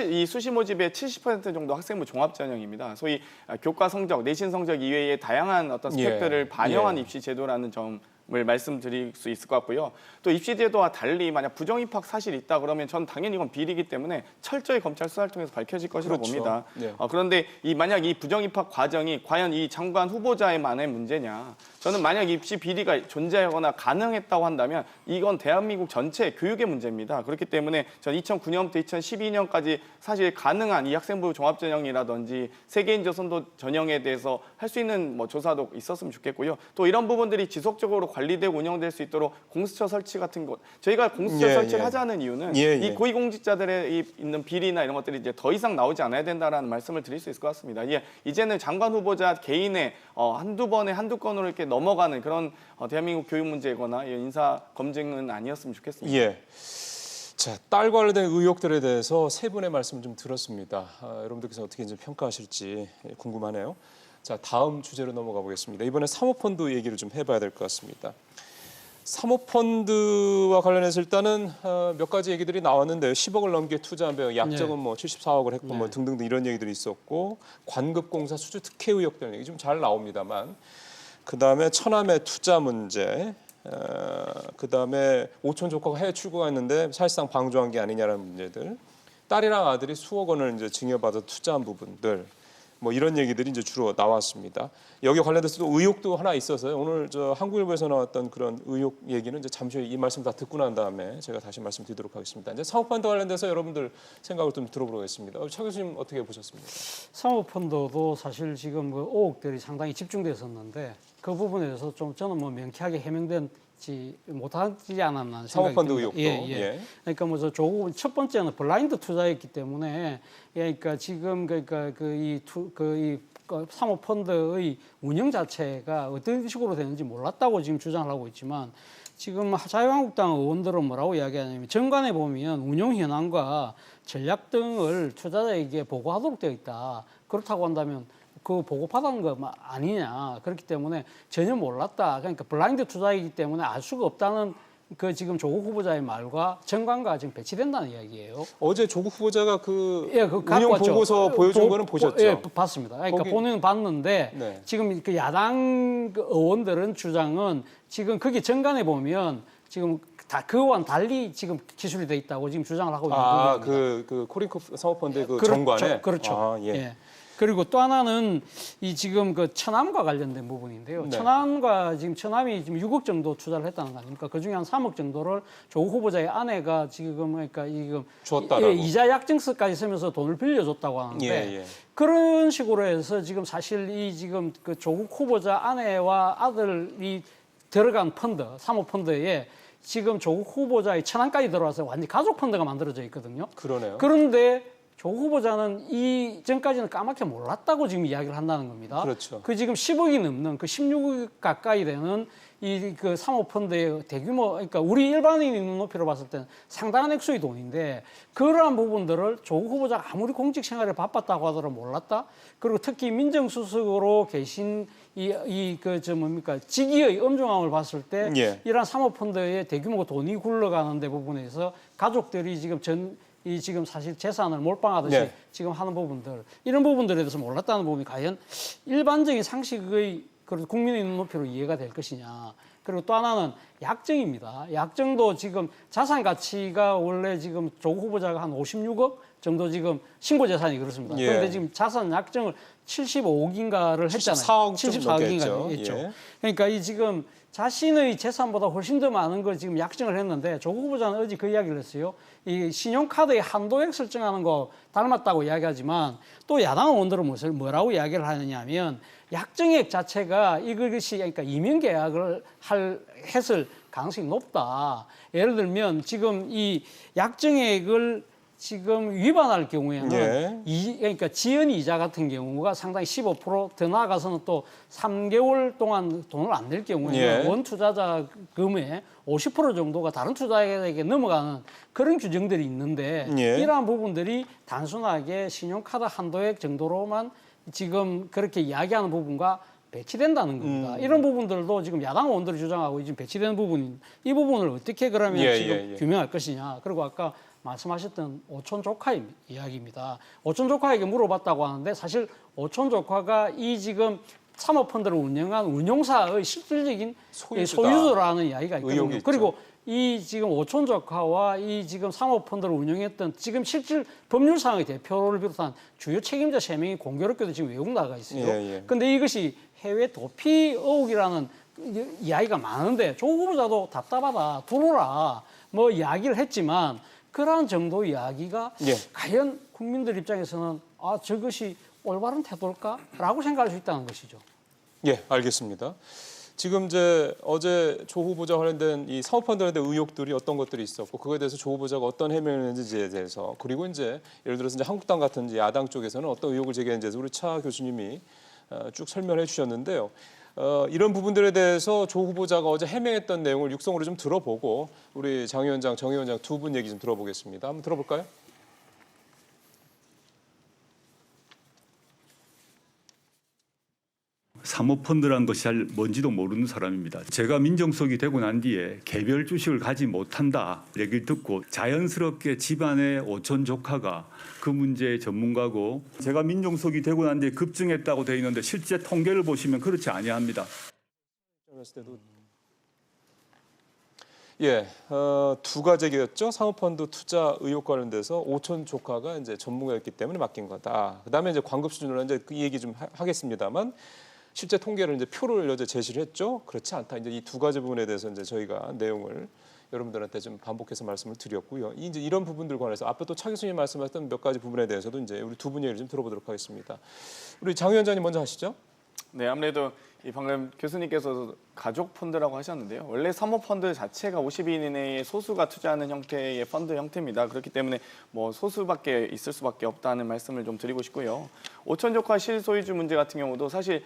[SPEAKER 3] 이 수시 모집의 70% 정도 학생부 종합 전형입니다. 소위 교과 성적, 내신 성적 이외의 다양한 어떤 스펙들을 반영한 입시 제도라는 점을 말씀드릴 수 있을 것 같고요. 또 입시 제도와 달리 만약 부정 입학 사실이 있다 그러면 전 당연히 이건 비리이기 때문에 철저히 검찰 수사를 통해서 밝혀질 것이라고
[SPEAKER 1] 그렇죠.
[SPEAKER 3] 봅니다.
[SPEAKER 1] 네.
[SPEAKER 3] 그런데 만약 이 부정 입학 과정이 과연 이 장관 후보자의만의 문제냐? 저는 만약 입시 비리가 존재하거나 가능했다고 한다면 이건 대한민국 전체 교육의 문제입니다. 그렇기 때문에 전 2009년부터 2012년까지 사실 가능한 이 학생부 종합전형이라든지 세계인재 선도 전형에 대해서 할 수 있는 조사도 있었으면 좋겠고요. 또 이런 부분들이 지속적으로 관리되고 운영될 수 있도록 공수처 설치 같은 것, 저희가 공수처 설치를 하자는 이유는 이 고위공직자들의 있는 비리나 이런 것들이 이제 더 이상 나오지 않아야 된다라는 말씀을 드릴 수 있을 것 같습니다. 이제는 장관 후보자 개인의 한두 건으로 이렇게 넘어가는 그런 대한민국 교육 문제거나 인사 검증은 아니었으면 좋겠습니다.
[SPEAKER 1] 예. 자, 딸 관련된 의혹들에 대해서 세 분의 말씀을 좀 들었습니다. 여러분들께서 어떻게 이제 평가하실지 궁금하네요. 자, 다음 주제로 넘어가 보겠습니다. 이번에 사모펀드 얘기를 좀 해봐야 될 것 같습니다. 사모펀드와 관련해서 일단은 몇 가지 얘기들이 나왔는데요. 10억을 넘게 투자한 배우 약정은 74억을 했고 등등등 이런 얘기들이 있었고 관급공사 수주 특혜 의혹 등 얘기 좀 잘 나옵니다만 그다음에 처남의 투자 문제 그다음에 오촌 조카가 해외 출국했는데 사실상 방조한 게 아니냐라는 문제들 딸이랑 아들이 수억 원을 이제 증여받아 투자한 부분들 이런 얘기들이 이제 주로 나왔습니다. 여기 관련돼서 또 의혹도 하나 있어서요. 오늘 한국일보에서 나왔던 그런 의혹 얘기는 이제 잠시 후에 이 말씀 다 듣고 난 다음에 제가 다시 말씀드리도록 하겠습니다. 이제 사모펀드 관련돼서 여러분들 생각을 좀 들어보겠습니다. 차 교수님 어떻게 보셨습니까?
[SPEAKER 2] 사모펀드도 사실 지금 그 의혹들이 상당히 집중됐었는데 그 부분에 대해서 좀 저는 명쾌하게 해명되지 못하지 않았나 생각이
[SPEAKER 1] 사모펀드
[SPEAKER 2] 듭니다.
[SPEAKER 1] 의혹도.
[SPEAKER 2] 예. 그러니까 조금 첫 번째는 블라인드 투자였기 때문에 그러니까 지금 이 사모펀드의 운영 자체가 어떤 식으로 되는지 몰랐다고 지금 주장을 하고 있지만 지금 자유한국당 의원들은 뭐라고 이야기하냐면 정관에 보면 운영 현황과 전략 등을 투자자에게 보고하도록 되어 있다. 그렇다고 한다면 그 보고받은 거 아니냐. 그렇기 때문에 전혀 몰랐다. 그러니까 블라인드 투자이기 때문에 알 수가 없다는 그 지금 조국 후보자의 말과 정관과 지금 배치된다는 이야기예요.
[SPEAKER 1] 어제 조국 후보자가 그
[SPEAKER 2] 갖고
[SPEAKER 1] 운영
[SPEAKER 2] 왔죠.
[SPEAKER 1] 보고서 보여준 거는 보셨죠?
[SPEAKER 2] 예, 봤습니다. 그러니까 본인은 봤는데
[SPEAKER 1] 네.
[SPEAKER 2] 지금 그 야당 의원들은 주장은 지금 거기 정관에 보면 지금 다 그와는 달리 지금 기술이 돼 있다고 지금 주장을 하고 있는 부분입니다.
[SPEAKER 1] 그 코링크 사모펀드 그
[SPEAKER 2] 그렇죠,
[SPEAKER 1] 정관에
[SPEAKER 2] 그렇죠.
[SPEAKER 1] 예.
[SPEAKER 2] 예. 그리고 또 하나는 이 지금 그 처남과 관련된 부분인데요.
[SPEAKER 1] 네.
[SPEAKER 2] 처남과 지금 처남이 지금 6억 정도 투자를 했다는 거 아닙니까? 그 중에 한 3억 정도를 조국 후보자의 아내가 지금 그러니까 지금
[SPEAKER 1] 줬다라고.
[SPEAKER 2] 이자 약정서까지 쓰면서 돈을 빌려줬다고 하는데 그런 식으로 해서 지금 사실 이 지금 그 조국 후보자 아내와 아들이 들어간 펀드, 사모펀드에 지금 조국 후보자의 처남까지 들어와서 완전 가족 펀드가 만들어져 있거든요.
[SPEAKER 1] 그러네요.
[SPEAKER 2] 그런데 조국 후보자는 이전까지는 까맣게 몰랐다고 지금 이야기를 한다는 겁니다.
[SPEAKER 1] 그렇죠.
[SPEAKER 2] 그 지금 10억이 넘는 그 16억 가까이 되는 이 그 사모펀드의 대규모, 그러니까 우리 일반인의 눈높이로 봤을 때는 상당한 액수의 돈인데 그러한 부분들을 조국 후보자가 아무리 공직 생활에 바빴다고 하더라도 몰랐다. 그리고 특히 민정수석으로 계신 직위의 엄중함을 봤을 때 이러한 사모펀드에 대규모 돈이 굴러가는 데 부분에서 가족들이 지금 사실 재산을 몰빵하듯이 지금 하는 부분들 이런 부분들에 대해서 몰랐다는 부분이 과연 일반적인 상식의 국민의 눈높이로 이해가 될 것이냐. 그리고 또 하나는 약정입니다. 약정도 지금 자산 가치가 원래 지금 조국 후보자가 한 56억 정도 지금 신고 재산이 그렇습니다. 그런데 지금 자산 약정을 75억인가를 했잖아요.
[SPEAKER 1] 74억인가
[SPEAKER 2] 했죠. 그러니까 이 지금 자신의 재산보다 훨씬 더 많은 걸 지금 약정을 했는데 조국 후보자는 어제 그 이야기를 했어요. 이 신용카드의 한도액 설정하는 거 닮았다고 이야기하지만 또 야당 의원들은 뭐라고 이야기를 하느냐 하면 약정액 자체가 이것이 그러니까 이명 계약을 했을 가능성이 높다. 예를 들면 지금 이 약정액을 지금 위반할 경우에는 그러니까 지연 이자 같은 경우가 상당히 15% 더 나아가서는 또 3개월 동안 돈을 안 낼 경우에는 원 투자자금의 50% 정도가 다른 투자자에게 넘어가는 그런 규정들이 있는데 이러한 부분들이 단순하게 신용카드 한도액 정도로만 지금 그렇게 이야기하는 부분과 배치된다는 겁니다. 이런 부분들도 지금 야당 의원들이 주장하고 지금 배치되는 부분, 이 부분을 어떻게 그러면 지금 규명할 것이냐. 그리고 아까 말씀하셨던 오촌 조카 이야기입니다. 오촌 조카에게 물어봤다고 하는데 사실 오촌 조카가 이 지금 사모펀드를 운영한 운용사의 실질적인 소유주라는 이야기가 있거든요. 그리고 이 지금 오촌 조카와 이 지금 사모펀드를 운영했던 지금 실질 법률상의 대표를 비롯한 주요 책임자 3명이 공교롭게도 지금 외국 나가 있어요. 그런데 이것이 해외 도피 의혹이라는 이야기가 많은데 조 후보자도 답답하다, 들어오라 뭐 이야기를 했지만 그러한 정도 이야기가 과연 국민들 입장에서는 아 저것이 올바른 태도일까라고 생각할 수 있다는 것이죠.
[SPEAKER 1] 예, 알겠습니다. 지금 이제 어제 조 후보자 관련된 이 사모펀드에 대한 의혹들이 어떤 것들이 있었고 그거에 대해서 조 후보자가 어떤 해명을 했는지에 대해서 그리고 이제 예를 들어서 이제 한국당 같은 이제 야당 쪽에서는 어떤 의혹을 제기했는지 우리 차 교수님이 쭉 설명해 주셨는데요. 이런 부분들에 대해서 조 후보자가 어제 해명했던 내용을 육성으로 좀 들어보고 우리 장 위원장, 정 위원장 두 분 얘기 좀 들어보겠습니다. 한번 들어볼까요?
[SPEAKER 5] 사모펀드란 것이 잘 뭔지도 모르는 사람입니다. 제가 민정수석이 되고 난 뒤에 개별 주식을 가지 못한다 얘기를 듣고 자연스럽게 집안의 오촌 조카가 그 문제의 전문가고 제가 민정수석이 되고 난 뒤에 급증했다고 되어 있는데 실제 통계를 보시면 그렇지 아니합니다.
[SPEAKER 1] 예, 두 가지 얘기였죠. 사모펀드 투자 의혹 관련돼서 오촌 조카가 이제 전문가였기 때문에 맡긴 거다. 그다음에 이제 광급 수준으로 이제 그 얘기 좀 하겠습니다만. 실제 통계를 이제 표를 어제 제시를 했죠. 그렇지 않다. 이제 이 두 가지 부분에 대해서 이제 저희가 내용을 여러분들한테 좀 반복해서 말씀을 드렸고요. 이제 이런 부분들 관해서 앞에 또 차 교수님 말씀하셨던 몇 가지 부분에 대해서도 이제 우리 두 분 얘기를 좀 들어보도록 하겠습니다. 우리 장 위원장님 먼저 하시죠.
[SPEAKER 3] 네, 아무래도 이 방금 교수님께서 가족 펀드라고 하셨는데요. 원래 사모펀드 자체가 50인 이내의 소수가 투자하는 형태의 펀드 형태입니다. 그렇기 때문에 뭐 소수밖에 있을 수밖에 없다는 말씀을 좀 드리고 싶고요. 오촌 조카 실소유주 문제 같은 경우도 사실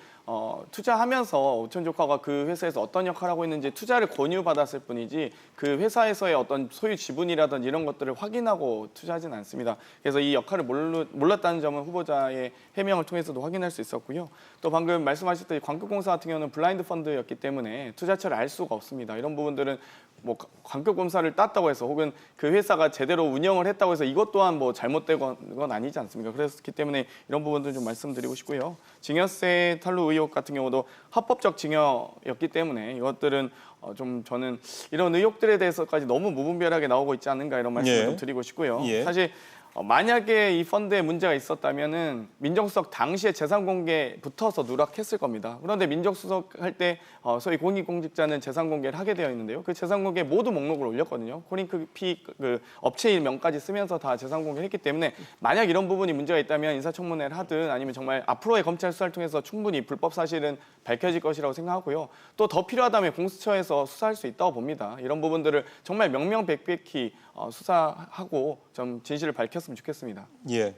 [SPEAKER 3] 투자하면서 오촌 조카가 그 회사에서 어떤 역할을 하고 있는지 투자를 권유받았을 뿐이지 그 회사에서의 어떤 소유 지분이라든지 이런 것들을 확인하고 투자하진 않습니다. 그래서 이 역할을 몰랐다는 점은 후보자의 해명을 통해서도 확인할 수 있었고요. 또 방금 말씀하셨던 광급공사 같은 경우는 블라인드 펀드였기 때문에 투자처를 알 수가 없습니다. 이런 부분들은 뭐 광급검사를 땄다고 해서 혹은 그 회사가 제대로 운영을 했다고 해서 이것 또한 뭐 잘못된 건 아니지 않습니까? 그렇기 때문에 이런 부분들 좀 말씀드리고 싶고요. 증여세 탈루 의혹 같은 경우도 합법적 증여였기 때문에 이것들은 좀 저는 이런 의혹들에 대해서까지 너무 무분별하게 나오고 있지 않는가 이런 말씀을 좀 드리고 싶고요. 사실 만약에 이 펀드에 문제가 있었다면은 민정수석 당시에 재산 공개 붙어서 누락했을 겁니다. 그런데 민정수석 할 때 소위 공익공직자는 재산 공개를 하게 되어 있는데요. 그 재산 공개 모두 목록을 올렸거든요. 코링크피 그 업체 일명까지 쓰면서 다 재산 공개했기 때문에 만약 이런 부분이 문제가 있다면 인사청문회를 하든 아니면 정말 앞으로의 검찰 수사를 통해서 충분히 불법 사실은 밝혀질 것이라고 생각하고요. 또 더 필요하다면 공수처에서 수사할 수 있다고 봅니다. 이런 부분들을 정말 명명백백히 수사하고 좀 진실을 밝혔으면 좋겠습니다.
[SPEAKER 1] 예,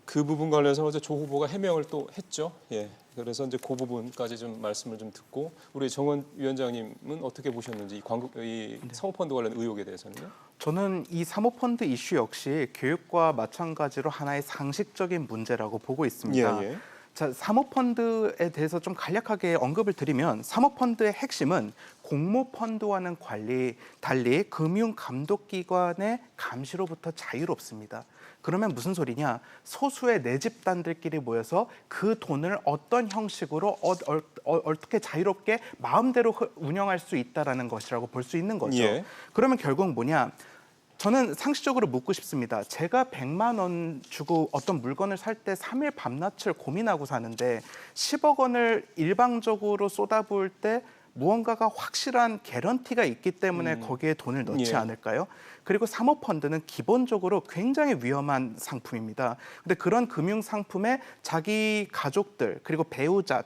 [SPEAKER 1] 그 부분 관련해서 어제 조 후보가 해명을 또 했죠. 예, 그래서 이제 그 부분까지 좀 말씀을 좀 듣고 우리 정원 위원장님은 어떻게 보셨는지 이 사모펀드 관련 의혹에 대해서는요?
[SPEAKER 7] 저는 이 사모펀드 이슈 역시 교육과 마찬가지로 하나의 상식적인 문제라고 보고 있습니다. 자, 사모펀드에 대해서 좀 간략하게 언급을 드리면 사모펀드의 핵심은 공모펀드와는 달리 금융감독기관의 감시로부터 자유롭습니다. 그러면 무슨 소리냐? 소수의 내 집단들끼리 모여서 그 돈을 어떤 형식으로 어떻게 자유롭게 마음대로 운영할 수 있다는 것이라고 볼 수 있는 거죠. 그러면 결국 뭐냐? 저는 상식적으로 묻고 싶습니다. 제가 100만 원 주고 어떤 물건을 살 때 3일 밤낮을 고민하고 사는데 10억 원을 일방적으로 쏟아부을 때 무언가가 확실한 개런티가 있기 때문에 거기에 돈을 넣지 않을까요? 그리고 사모펀드는 기본적으로 굉장히 위험한 상품입니다. 근데 그런 금융 상품에 자기 가족들 그리고 배우자,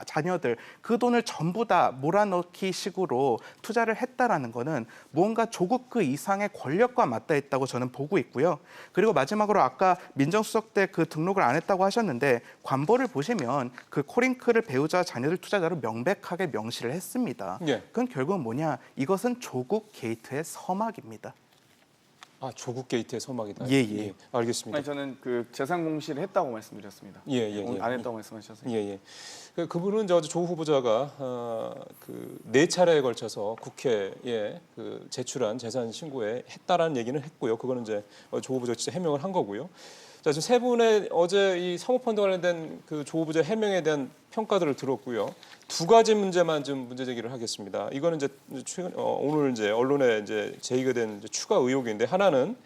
[SPEAKER 7] 자녀들 그 돈을 전부 다 몰아넣기 식으로 투자를 했다라는 거는 무언가 조국 그 이상의 권력과 맞닿아 있다고 저는 보고 있고요. 그리고 마지막으로 아까 민정수석 때 그 등록을 안 했다고 하셨는데 관보를 보시면 그 코링크를 배우자, 자녀들 투자자로 명백하게 명시를 했습니다. 그건 결국은 뭐냐? 이것은 조국 게이트의 서막입니다.
[SPEAKER 1] 아, 조국 게이트의 서막이다.
[SPEAKER 7] 예, 예.
[SPEAKER 1] 알겠습니다.
[SPEAKER 3] 아니 저는 그 재산 공시를 했다고 말씀드렸습니다.
[SPEAKER 1] 예.
[SPEAKER 3] 안 했다고 말씀하셨어요.
[SPEAKER 1] 예. 그분은 이제 어제 조국 후보자가 그 4차례에 걸쳐서 국회에 그 제출한 재산 신고에 했다라는 얘기는 했고요. 그거는 이제 조 후보자가 진짜 해명을 한 거고요. 자, 지금 세 분의 어제 이 사모펀드 관련된 그 조 후보자 해명에 대한 평가들을 들었고요. 두 가지 문제만 좀 문제 제기를 하겠습니다. 이거는 이제 최근 오늘 이제 언론에 이제 제기가 된 이제 추가 의혹인데 하나는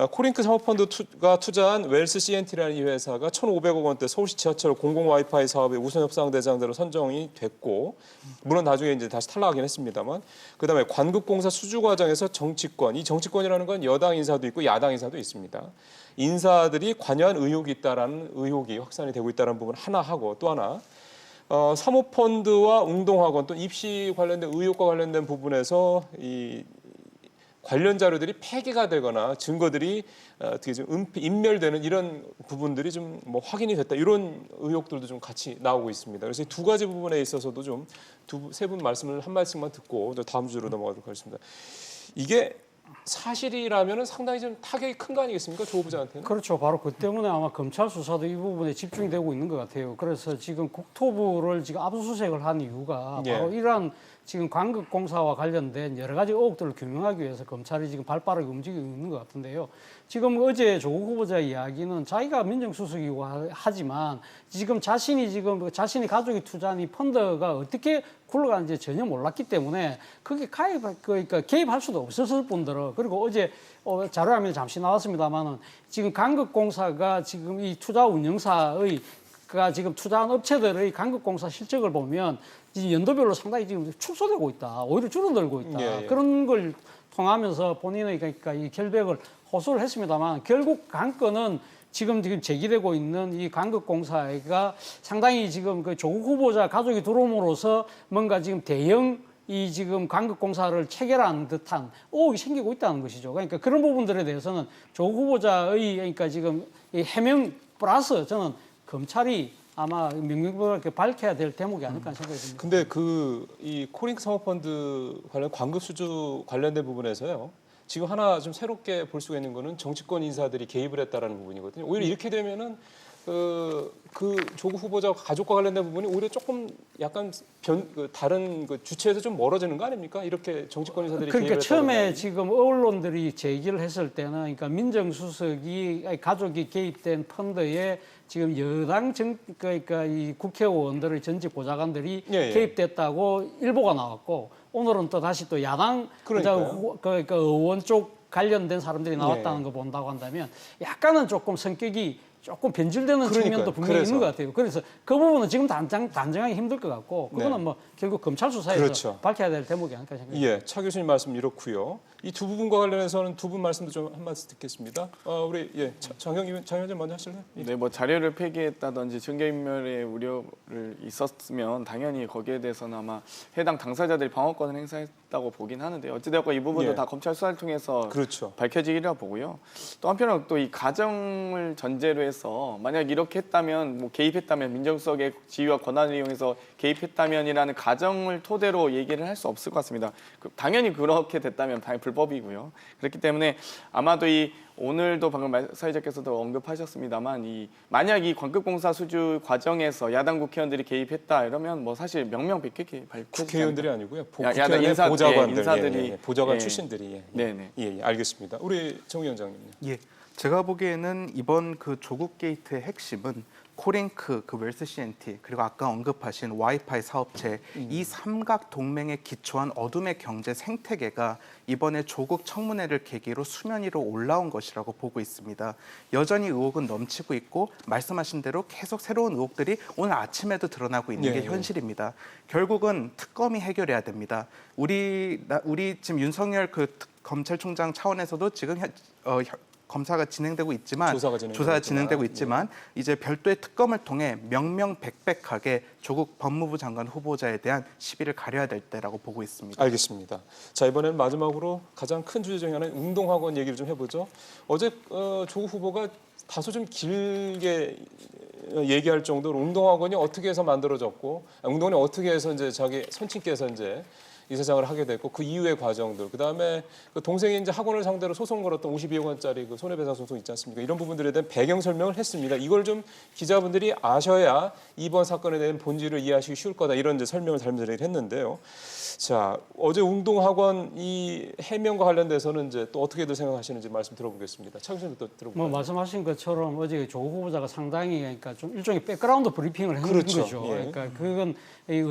[SPEAKER 1] 코링크 사모펀드가 투자한 웰스 CNT라는 이 회사가 1,500억 원대 서울시 지하철 공공 와이파이 사업의 우선 협상 대상자로 선정이 됐고, 물론 나중에 이제 다시 탈락하긴 했습니다만, 그다음에 관급공사 수주 과정에서 정치권, 이 정치권이라는 건 여당 인사도 있고 야당 인사도 있습니다. 인사들이 관여한 의혹이 있다라는 의혹이 확산이 되고 있다는 부분 하나 하고, 또 하나 사모펀드와 웅동학원 또 입시 관련된 의혹과 관련된 부분에서 이 관련 자료들이 폐기가 되거나 증거들이 어떻게 좀 인멸되는 이런 부분들이 좀 뭐 확인이 됐다, 이런 의혹들도 좀 같이 나오고 있습니다. 그래서 이 두 가지 부분에 있어서도 좀 세 분 말씀을 한 말씀만 듣고 다음 주로 넘어가도록 하겠습니다. 이게 사실이라면 상당히 좀 타격이 큰 거 아니겠습니까, 조 후보자한테는?
[SPEAKER 2] 그렇죠. 바로 그 때문에 아마 검찰 수사도 이 부분에 집중이 되고 있는 것 같아요. 그래서 지금 국토부를 지금 압수수색을 한 이유가
[SPEAKER 1] 예.
[SPEAKER 2] 바로 이러한 지금 관급공사와 관련된 여러 가지 의혹들을 규명하기 위해서 검찰이 지금 발빠르게 움직이고 있는 것 같은데요. 지금 어제 조국 후보자 이야기는 자기가 민정수석이고 하지만 지금 자신이 가족이 투자한 이 펀드가 어떻게 굴러가는지 전혀 몰랐기 때문에 그게 그러니까 개입할 수도 없었을 뿐더러, 그리고 어제 자료화면에 잠시 나왔습니다만은 지금 관급공사가 지금 이 투자 운영사의 지금 투자한 업체들의 관급공사 실적을 보면 연도별로 상당히 지금 축소되고 있다, 오히려 줄어들고 있다.
[SPEAKER 1] 예.
[SPEAKER 2] 그런 걸 통하면서 본인의 그러니까 이 결백을 호소를 했습니다만, 결국 관건은 지금 제기되고 있는 이 관급공사가 상당히 지금 그 조국 후보자 가족이 들어옴으로써 뭔가 지금 대형 이 지금 관급공사를 체결한 듯한 의혹이 생기고 있다는 것이죠. 그러니까 그런 부분들에 대해서는 조국 후보자의 그러니까 지금 이 해명 플러스 저는 검찰이 아마 명명백백하게 밝혀야 될 대목이 아닐까 생각이 듭니다.
[SPEAKER 1] 근데 이 코링크 사모펀드 관련 관급 수주 관련된 부분에서요, 지금 하나 좀 새롭게 볼 수가 있는 거는 정치권 인사들이 개입을 했다라는 부분이거든요. 오히려 이렇게 되면은 그 조국 후보자 가족과 관련된 부분이 오히려 조금 약간 다른 주체에서 좀 멀어지는 거 아닙니까? 이렇게 정치권 인사들이
[SPEAKER 2] 그러니까
[SPEAKER 1] 개입을
[SPEAKER 2] 처음에
[SPEAKER 1] 했다는
[SPEAKER 2] 지금 언론들이 제기를 했을 때는 그러니까 민정수석이 가족이 개입된 펀드에 지금 여당 그러니까 이 국회의원들의 전직 보좌관들이
[SPEAKER 1] 예.
[SPEAKER 2] 개입됐다고 일보가 나왔고, 오늘은 또 다시 또 야당 그러니까 의원 쪽 관련된 사람들이 나왔다는
[SPEAKER 1] 예.
[SPEAKER 2] 거 본다고 한다면 약간은 조금 성격이 조금 변질되는
[SPEAKER 1] 그러니까요.
[SPEAKER 2] 측면도 분명히
[SPEAKER 1] 그래서.
[SPEAKER 2] 있는 것 같아요. 그래서 그 부분은 지금 단정하기 힘들 것 같고, 그거는
[SPEAKER 1] 네.
[SPEAKER 2] 뭐 결국 검찰 수사에서
[SPEAKER 1] 그렇죠.
[SPEAKER 2] 밝혀야 될 대목이 아닐까 생각합니다.
[SPEAKER 1] 예, 차 교수님 말씀 이렇고요. 이 두 부분과 관련해서는 두 분 말씀도 좀 한 말씀 듣겠습니다. 우리 장 의원님 먼저 하실래요? 예.
[SPEAKER 3] 네, 뭐 자료를 폐기했다든지 증거인멸의 우려를 있었으면 당연히 거기에 대해서는 아마 해당 당사자들이 방어권을 행사했다고 보긴 하는데, 어찌되었건 이 부분도
[SPEAKER 1] 예.
[SPEAKER 3] 다 검찰 수사를 통해서
[SPEAKER 1] 그렇죠.
[SPEAKER 3] 밝혀지리라 보고요. 또 한편으로 또 이 가정을 전제로 해서 만약 이렇게 했다면, 뭐 개입했다면, 민정수석의 지위와 권한을 이용해서 개입했다면이라는 가정을 토대로 얘기를 할 수 없을 것 같습니다. 당연히 그렇게 됐다면 당연히 불법이고요. 그렇기 때문에 아마도 오늘도 방금 사회자께서도 언급하셨습니다만, 만약 이 관급공사 수주 과정에서 야당 국회의원들이 개입했다 이러면 뭐 사실 명명백백히 밝혀지지
[SPEAKER 1] 국회의원들이 아니고요.
[SPEAKER 3] 야당
[SPEAKER 1] 국회의원의 보좌관들,
[SPEAKER 3] 인사들이
[SPEAKER 1] 보좌관
[SPEAKER 3] 예.
[SPEAKER 1] 출신들이.
[SPEAKER 3] 네네.
[SPEAKER 1] 예, 알겠습니다. 우리 정 위원장님요.
[SPEAKER 7] 예, 제가 보기에는 이번 그 조국 게이트의 핵심은 코링크, 그 웰스 CNT, 그리고 아까 언급하신 와이파이 사업체, 이 삼각 동맹에 기초한 어둠의 경제 생태계가 이번에 조국 청문회를 계기로 수면 위로 올라온 것이라고 보고 있습니다. 여전히 의혹은 넘치고 있고, 말씀하신 대로 계속 새로운 의혹들이 오늘 아침에도 드러나고 있는 게 현실입니다. 결국은 특검이 해결해야 됩니다. 우리 지금 윤석열 검찰총장 차원에서도 지금 검사가 진행되고 있지만, 조사가 진행되고 있지만 이제 별도의 특검을 통해 명명백백하게 조국 법무부 장관 후보자에 대한 시비를 가려야 될 때라고 보고 있습니다.
[SPEAKER 1] 알겠습니다. 자, 이번에는 마지막으로 가장 큰 주제 중에 하나인 웅동학원 얘기를 좀 해보죠. 어제 조국 후보가 다소 좀 길게 얘기할 정도로 웅동학원이 어떻게 해서 만들어졌고, 웅동학원이 어떻게 해서 이제 자기 손친께서 이제 이사장을 하게 됐고 그 이후의 과정들, 그다음에 그 동생이 이제 학원을 상대로 소송 걸었던 52억 원짜리 그 손해배상 소송 있지 않습니까? 이런 부분들에 대한 배경 설명을 했습니다. 이걸 좀 기자분들이 아셔야 이번 사건에 대한 본질을 이해하시기 쉬울 거다, 이런 이제 설명을 잘못을 했는데요. 자, 어제 운동학원 이 해명과 관련돼서는 이제 또 어떻게들 생각하시는지 말씀 들어보겠습니다. 차규 또 들어볼까요?
[SPEAKER 2] 뭐 말씀하신 것처럼 어제 조 후보자가 상당히 그러니까 좀 일종의 백그라운드 브리핑을 했는
[SPEAKER 1] 그렇죠.
[SPEAKER 2] 거죠.
[SPEAKER 1] 예.
[SPEAKER 2] 그러니까 그건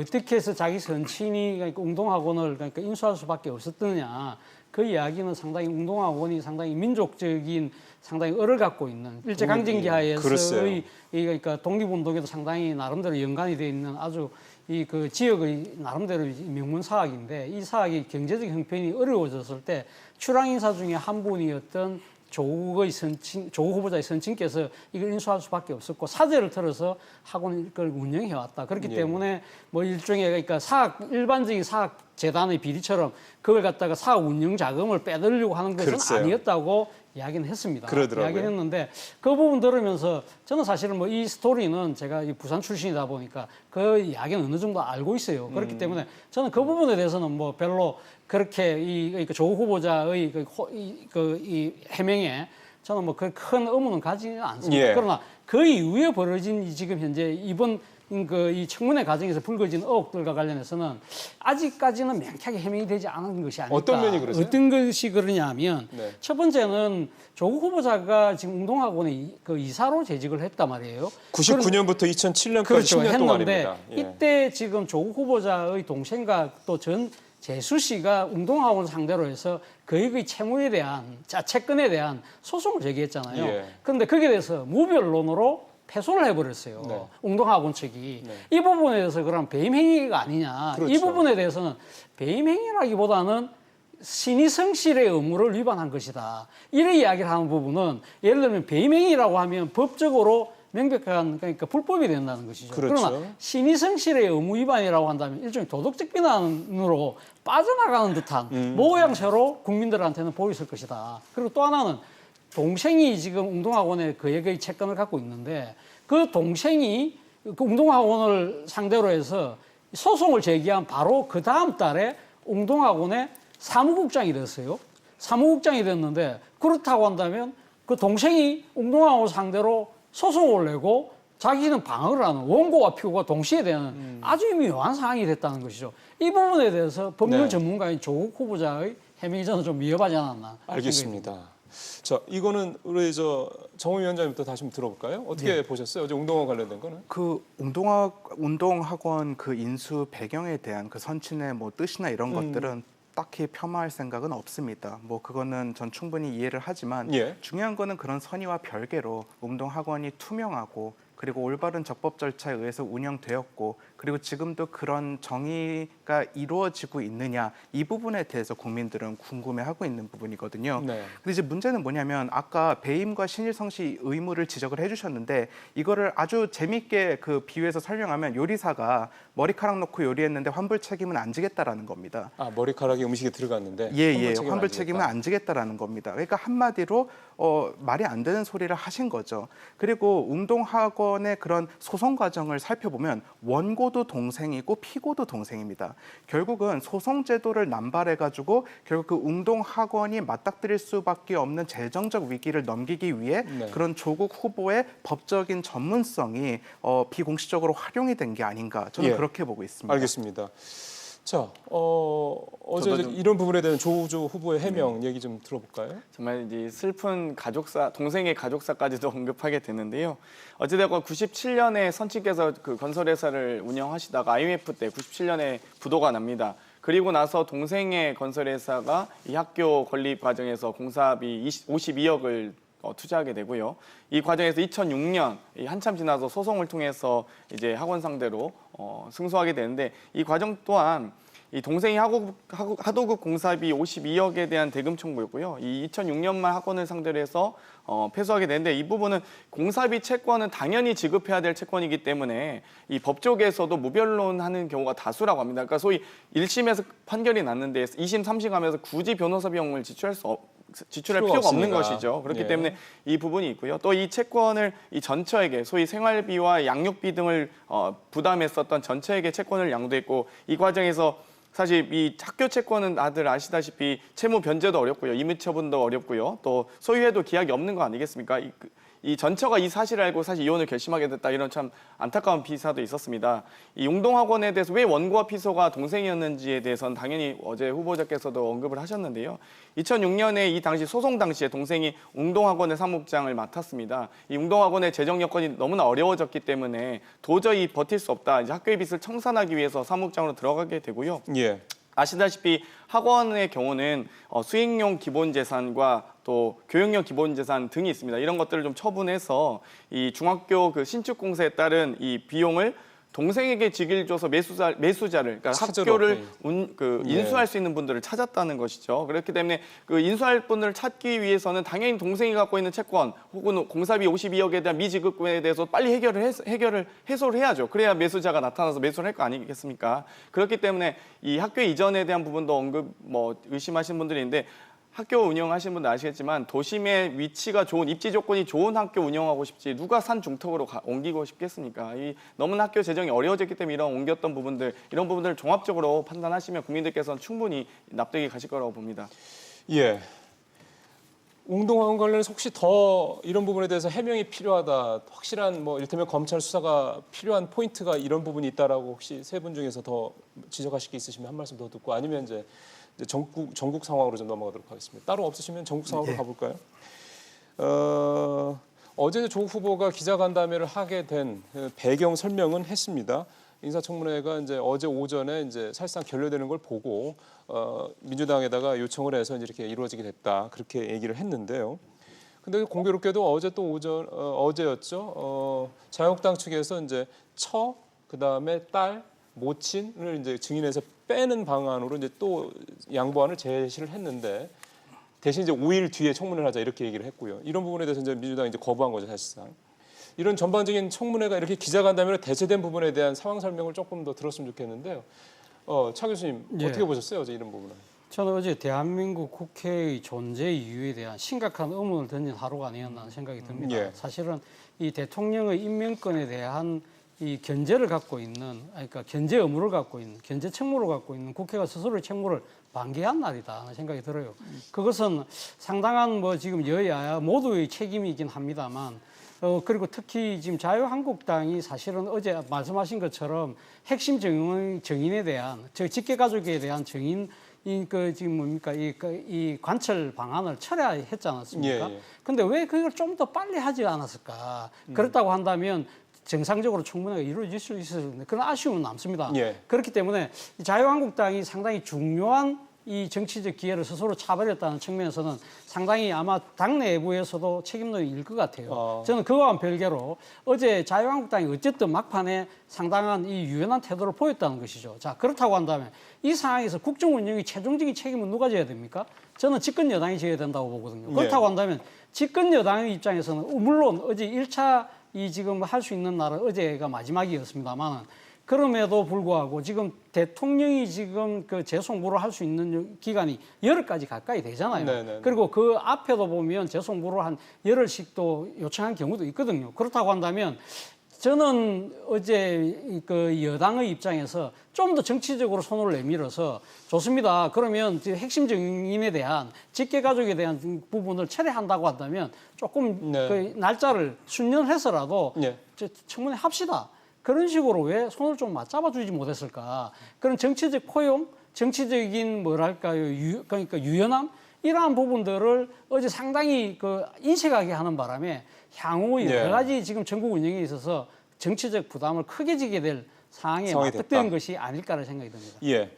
[SPEAKER 2] 어떻게 해서 자기 선친이 그러니까 운동학원을 그러니까 인수할 수밖에 없었느냐. 그 이야기는 상당히 운동학원이 상당히 민족적인 상당히 을을 갖고 있는 일제강점기하에서의 그러니까 독립운동에도 상당히 나름대로 연관이 돼 있는 아주 이 그 지역의 나름대로 명문 사학인데, 이 사학이 경제적 형편이 어려워졌을 때 출항 인사 중에 한 분이었던 조국 후보자의 선친께서 이걸 인수할 수밖에 없었고 사재를 틀어서 학원을 운영해 왔다. 그렇기 때문에 뭐 일종의 그러니까 일반적인 사학 재단의 비리처럼 그걸 갖다가 사학 운영 자금을 빼들려고 하는 것은
[SPEAKER 1] 글쎄요.
[SPEAKER 2] 아니었다고 이야기는 했습니다.
[SPEAKER 1] 그러더라고요.
[SPEAKER 2] 이야기는 했는데 그 부분 들으면서 저는 사실은 뭐 이 스토리는 제가 이 부산 출신이다 보니까 그 이야기는 어느 정도 알고 있어요. 그렇기 때문에 저는 그 부분에 대해서는 뭐 별로 그렇게 그러니까 조 후보자의 이 해명에 저는 뭐 그 큰 의문은 가지는 않습니다.
[SPEAKER 1] 예.
[SPEAKER 2] 그러나 그 이후에 벌어진 지금 현재 이번 이 청문회 과정에서 불거진 의혹들과 관련해서는 아직까지는 명쾌하게 해명이 되지 않은 것이 아닐까.
[SPEAKER 1] 어떤 면이 그러세요?
[SPEAKER 2] 어떤 것이 그러냐면
[SPEAKER 1] 네.
[SPEAKER 2] 첫 번째는 조국 후보자가 지금 운동학원에 그 이사로 재직을 했단 말이에요.
[SPEAKER 1] 99년부터 2007년까지
[SPEAKER 2] 그렇죠.
[SPEAKER 1] 10년
[SPEAKER 2] 했는데
[SPEAKER 1] 동안입니다. 예.
[SPEAKER 2] 이때 지금 조국 후보자의 동생과 또 전 재수 씨가 운동학원 상대로 해서 거액의 채무에 대한 채권에 대한 소송을 제기했잖아요.
[SPEAKER 1] 예.
[SPEAKER 2] 그런데 거기에 대해서 무변론으로 패소를 해버렸어요.
[SPEAKER 1] 네.
[SPEAKER 2] 운동학원 측이. 이 부분에 대해서 그럼 배임 행위가 아니냐.
[SPEAKER 1] 그렇죠.
[SPEAKER 2] 이 부분에 대해서는 배임 행위라기보다는 신의성실의 의무를 위반한 것이다. 이런 이야기를 하는 부분은 예를 들면 배임 행위라고 하면 법적으로 명백한 그러니까 불법이 된다는 것이죠.
[SPEAKER 1] 그렇죠.
[SPEAKER 2] 그러나 신의성실의 의무 위반이라고 한다면 일종의 도덕적 비난으로 빠져나가는 듯한 모양새로 국민들한테는 보였을 것이다. 그리고 또 하나는 동생이 지금 운동학원에 그에게 채권을 갖고 있는데 그 동생이 그 운동학원을 상대로 해서 소송을 제기한 바로 그 다음 달에 운동학원의 사무국장이 됐어요. 사무국장이 됐는데 그렇다고 한다면 그 동생이 운동학원 상대로 소송을 내고 자기는 방어를 하는 원고와 피고가 동시에 되는 아주 묘한 상황이 됐다는 것이죠. 이 부분에 대해서 법률
[SPEAKER 1] 네.
[SPEAKER 2] 전문가인 조국 후보자의 해명이 저는 좀 위협하지 않았나.
[SPEAKER 1] 알겠습니다. 자, 이거는 우리 정호 위원장님부터 다시 한번 들어볼까요? 어떻게 보셨어요? 어제 운동화 관련된 거는?
[SPEAKER 7] 그 운동학원 그 인수 배경에 대한 그 선친의 뭐 뜻이나 이런 것들은 딱히 폄하할 생각은 없습니다. 뭐 그거는 전 충분히 이해를 하지만
[SPEAKER 1] 예.
[SPEAKER 7] 중요한 거는 그런 선의와 별개로 운동학원이 투명하고 그리고 올바른 적법 절차에 의해서 운영되었고 그리고 지금도 그런 정의가 이루어지고 있느냐 이 부분에 대해서 국민들은 궁금해하고 있는 부분이거든요.
[SPEAKER 1] 네.
[SPEAKER 7] 근데 이제 문제는 뭐냐면 아까 배임과 신일성시 의무를 지적을 해주셨는데 이거를 아주 재밌게 그 비유해서 설명하면 요리사가 머리카락 넣고 요리했는데 환불 책임은 안 지겠다라는 겁니다.
[SPEAKER 1] 아, 머리카락이 음식에 들어갔는데
[SPEAKER 7] 환불 책임은 안 지겠다라는 겁니다. 그러니까 한마디로 말이 안 되는 소리를 하신 거죠. 그리고 운동학원의 그런 소송 과정을 살펴보면 원고도 동생이고 피고도 동생입니다. 결국은 소송 제도를 남발해가지고 결국 그 운동학원이 맞닥뜨릴 수밖에 없는 재정적 위기를 넘기기 위해
[SPEAKER 1] 네.
[SPEAKER 7] 그런 조국 후보의 법적인 전문성이 비공식적으로 활용이 된 게 아닌가 저는
[SPEAKER 1] 예.
[SPEAKER 7] 그렇게 보고 있습니다.
[SPEAKER 1] 알겠습니다. 자, 어제 이런 부분에 대한 조우주 후보의 해명 얘기 좀 들어볼까요?
[SPEAKER 3] 정말 이제 슬픈 가족사, 동생의 가족사까지도 언급하게 되는데요. 어찌됐건 97년에 선친께서 그 건설회사를 운영하시다가 IMF 때 97년에 부도가 납니다. 그리고 나서 동생의 건설회사가 이 학교 건립 과정에서 공사비 52억을 투자하게 되고요. 이 과정에서 2006년 한참 지나서 소송을 통해서 이제 학원 상대로 승소하게 되는데 이 과정 또한 이 동생이 하도급 공사비 52억에 대한 대금 청구였고요. 이 2006년만 학원을 상대로 해서 패소하게 되는데 이 부분은 공사비 채권은 당연히 지급해야 될 채권이기 때문에 이 법조계에서도 무변론하는 경우가 다수라고 합니다. 그러니까 소위 1심에서 판결이 났는데 2심, 3심 가면서 굳이 변호사 비용을 지출할 필요가 없는 것이죠. 그렇기
[SPEAKER 1] 예.
[SPEAKER 3] 때문에 이 부분이 있고요. 또 이 채권을 이 전처에게 소위 생활비와 양육비 등을 부담했었던 전처에게 채권을 양도했고 이 과정에서 사실 이 학교 채권은 다들 아시다시피 채무 변제도 어렵고요, 임의 처분도 어렵고요, 또 소유해도 기약이 없는 거 아니겠습니까? 이 전처가 이 사실을 알고 사실 이혼을 결심하게 됐다, 이런 참 안타까운 기사도 있었습니다. 이 웅동학원에 대해서 왜 원고와 피소가 동생이었는지에 대해서는 당연히 어제 후보자께서도 언급을 하셨는데요. 2006년에 이 당시 소송 당시에 동생이 웅동학원의 사무국장을 맡았습니다. 이 웅동학원의 재정 여건이 너무나 어려워졌기 때문에 도저히 버틸 수 없다, 이제 학교의 빚을 청산하기 위해서 사무국장으로 들어가게 되고요.
[SPEAKER 1] 예.
[SPEAKER 3] 아시다시피 학원의 경우는 수익용 기본재산과 또 교육용 기본재산 등이 있습니다. 이런 것들을 좀 처분해서 이 중학교 그 신축 공사에 따른 이 비용을 동생에게 직을 줘서 매수자를, 그러니까
[SPEAKER 1] 찾으러,
[SPEAKER 3] 학교를
[SPEAKER 1] 예.
[SPEAKER 3] 인수할 수 있는 분들을 찾았다는 것이죠. 그렇기 때문에 그 인수할 분을 찾기 위해서는 당연히 동생이 갖고 있는 채권 혹은 공사비 52억에 대한 미지급금에 대해서 빨리 해소를 해야죠. 그래야 매수자가 나타나서 매수를 할 거 아니겠습니까? 그렇기 때문에 이 학교 이전에 대한 부분도 의심하시는 분들이 있는데, 학교 운영하시는 분들 아시겠지만 도심의 위치가 좋은, 입지 조건이 좋은 학교 운영하고 싶지 누가 산 중턱으로 옮기고 싶겠습니까? 너무나 학교 재정이 어려워졌기 때문에 옮겼던 부분들, 이런 부분들을 종합적으로 판단하시면 국민들께서는 충분히 납득이 가실 거라고 봅니다.
[SPEAKER 1] 예. 웅동학원 관련해서 혹시 더 이런 부분에 대해서 해명이 필요하다, 확실한 이를테면 검찰 수사가 필요한 포인트가 이런 부분이 있다라고 혹시 세 분 중에서 더 지적하실 게 있으시면 한 말씀 더 듣고, 아니면 이제 전국 상황으로 좀 넘어가도록 하겠습니다. 따로 없으시면 전국 상황으로 가볼까요? 어제 조국 후보가 기자간담회를 하게 된 배경 설명은 했습니다. 인사청문회가 이제 어제 오전에 이제 사실상 결렬되는 걸 보고 민주당에다가 요청을 해서 이제 이렇게 이루어지게 됐다, 그렇게 얘기를 했는데요. 근데 공교롭게도 어제 또 어제였죠. 자유한국당 측에서 이제 그다음에 딸, 모친을 이제 증인에서 빼는 방안으로 이제 또 양보안을 제시를 했는데, 대신 이제 5일 뒤에 청문회를 하자 이렇게 얘기를 했고요. 이런 부분에 대해서 이제 민주당이 이제 거부한 거죠, 사실상. 이런 전반적인 청문회가 이렇게 기자간담회로 대체된 부분에 대한 상황 설명을 조금 더 들었으면 좋겠는데요. 차 교수님,
[SPEAKER 2] 예.
[SPEAKER 1] 어떻게 보셨어요, 어제 이런 부분은?
[SPEAKER 2] 저는 어제 대한민국 국회의 존재 이유에 대한 심각한 의문을 던진 하루가 아니었나 생각이 듭니다.
[SPEAKER 1] 예.
[SPEAKER 2] 사실은 이 대통령의 임명권에 대한 이 견제를 갖고 있는, 그러니까 견제 의무를 갖고 있는, 견제 책무를 갖고 있는 국회가 스스로의 책무를 반기한 날이다 하는 생각이 들어요. 그것은 상당한 지금 여야 모두의 책임이긴 합니다만, 그리고 특히 지금 자유한국당이 사실은 어제 말씀하신 것처럼 핵심 정인에 대한, 직계가족에 대한 정인, 지금 뭡니까, 이 관철 방안을 철회했지 않았습니까?
[SPEAKER 1] 예, 예.
[SPEAKER 2] 근데 왜 그걸 좀 더 빨리 하지 않았을까? 그렇다고 한다면 정상적으로 청문회가 이루어질 수 있었는데 그런 아쉬움은 남습니다.
[SPEAKER 1] 예.
[SPEAKER 2] 그렇기 때문에 자유한국당이 상당히 중요한 이 정치적 기회를 스스로 차버렸다는 측면에서는 상당히 아마 당 내부에서도 책임론이 일 것 같아요. 저는 그거와는 별개로 어제 자유한국당이 어쨌든 막판에 상당한 이 유연한 태도를 보였다는 것이죠. 자, 그렇다고 한다면 이 상황에서 국정 운영의 최종적인 책임은 누가 져야 됩니까? 저는 집권 여당이 져야 된다고 보거든요. 그렇다고 한다면 집권 여당의 입장에서는 물론 어제 1차 지금 할 수 있는 날은 어제가 마지막이었습니다만, 그럼에도 불구하고 지금 대통령이 지금 그 재송부를 할 수 있는 기간이 열흘까지 가까이 되잖아요.
[SPEAKER 1] 네네.
[SPEAKER 2] 그리고 그 앞에도 보면 재송부를 한 열흘씩도 요청한 경우도 있거든요. 그렇다고 한다면 저는 어제 그 여당의 입장에서 좀 더 정치적으로 손을 내밀어서 좋습니다. 그러면 핵심 정인에 대한, 직계가족에 대한 부분을 철회한다고 한다면 조금
[SPEAKER 1] 네.
[SPEAKER 2] 그 날짜를 순년해서라도
[SPEAKER 1] 예.
[SPEAKER 2] 청문회 합시다. 그런 식으로 왜 손을 좀 맞잡아주지 못했을까? 그런 정치적 포용, 정치적인 그러니까 유연함, 이러한 부분들을 어제 상당히 인식하게 하는 바람에 향후 여러 가지 지금 전국 운영에 있어서 정치적 부담을 크게 지게 될 상황에 맞닥뜨린 것이 아닐까라는 생각이 듭니다.
[SPEAKER 1] 예.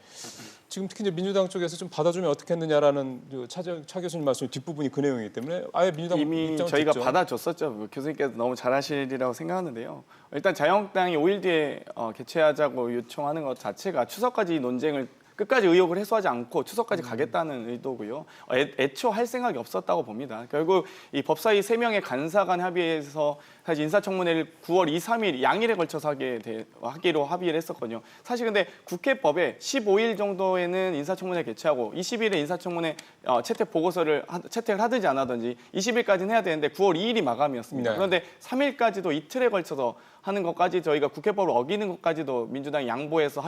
[SPEAKER 1] 지금 특히 이제 민주당 쪽에서 좀 받아주면 어떻겠느냐라는 차 교수님 말씀 뒷부분이 그 내용이기 때문에 아예 민주당
[SPEAKER 3] 이미
[SPEAKER 1] 입장을
[SPEAKER 3] 저희가
[SPEAKER 1] 듣죠.
[SPEAKER 3] 받아줬었죠. 교수님께서 너무 잘하시리라고 생각하는데요. 일단 자유한국당이 5일 뒤에 개최하자고 요청하는 것 자체가 추석까지 논쟁을 끝까지 의혹을 해소하지 않고 추석까지 가겠다는 의도고요. 애초 할 생각이 없었다고 봅니다. 결국 이 법사위 3명의 간사 간 합의에서 사실 인사청문회를 9월 2, 3일 양일에 걸쳐서 하기로 합의를 했었거든요. 사실 근데 국회법에 15일 정도에는 인사청문회 개최하고 20일에 인사청문회 채택 보고서를 채택을 하든지 안 하든지 20일까지는 해야 되는데 9월 2일이 마감이었습니다.
[SPEAKER 1] 네.
[SPEAKER 3] 그런데 3일까지도 이틀에 걸쳐서 하는 것까지 저희가 국회법을 어기는 것까지도 민주당이 양보해서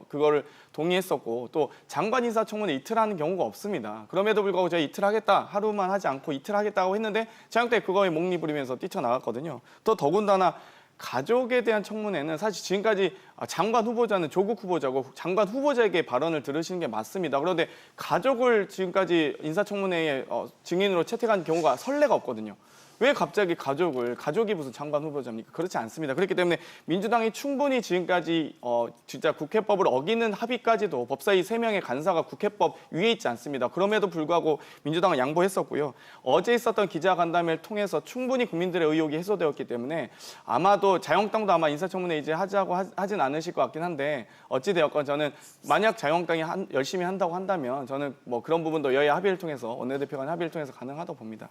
[SPEAKER 3] 그거를 동의했었고 또 장관 인사청문회 이틀 하는 경우가 없습니다. 그럼에도 불구하고 저희 이틀 하겠다 하루만 하지 않고 이틀 하겠다고 했는데 자유한국당이 그거에 목리 부리면서 뛰쳐나갔거든요. 또 더군다나 가족에 대한 청문회는 사실 지금까지 장관 후보자는 조국 후보자고 장관 후보자에게 발언을 들으시는 게 맞습니다. 그런데 가족을 지금까지 인사청문회에 증인으로 채택한 경우가 선례가 없거든요. 왜 갑자기 가족이 무슨 장관 후보자입니까? 그렇지 않습니다. 그렇기 때문에 민주당이 충분히 지금까지 진짜 국회법을 어기는 합의까지도 법사위 3명의 간사가 국회법 위에 있지 않습니다. 그럼에도 불구하고 민주당은 양보했었고요. 어제 있었던 기자간담회를 통해서 충분히 국민들의 의혹이 해소되었기 때문에 아마도 자유한국당도 아마 인사청문회 이제 하자고 하진 않으실 것 같긴 한데 어찌되었건 저는 만약 자유한국당이 열심히 한다고 한다면 저는 뭐 그런 부분도 여야 합의를 통해서 원내대표 간 합의를 통해서 가능하다고 봅니다.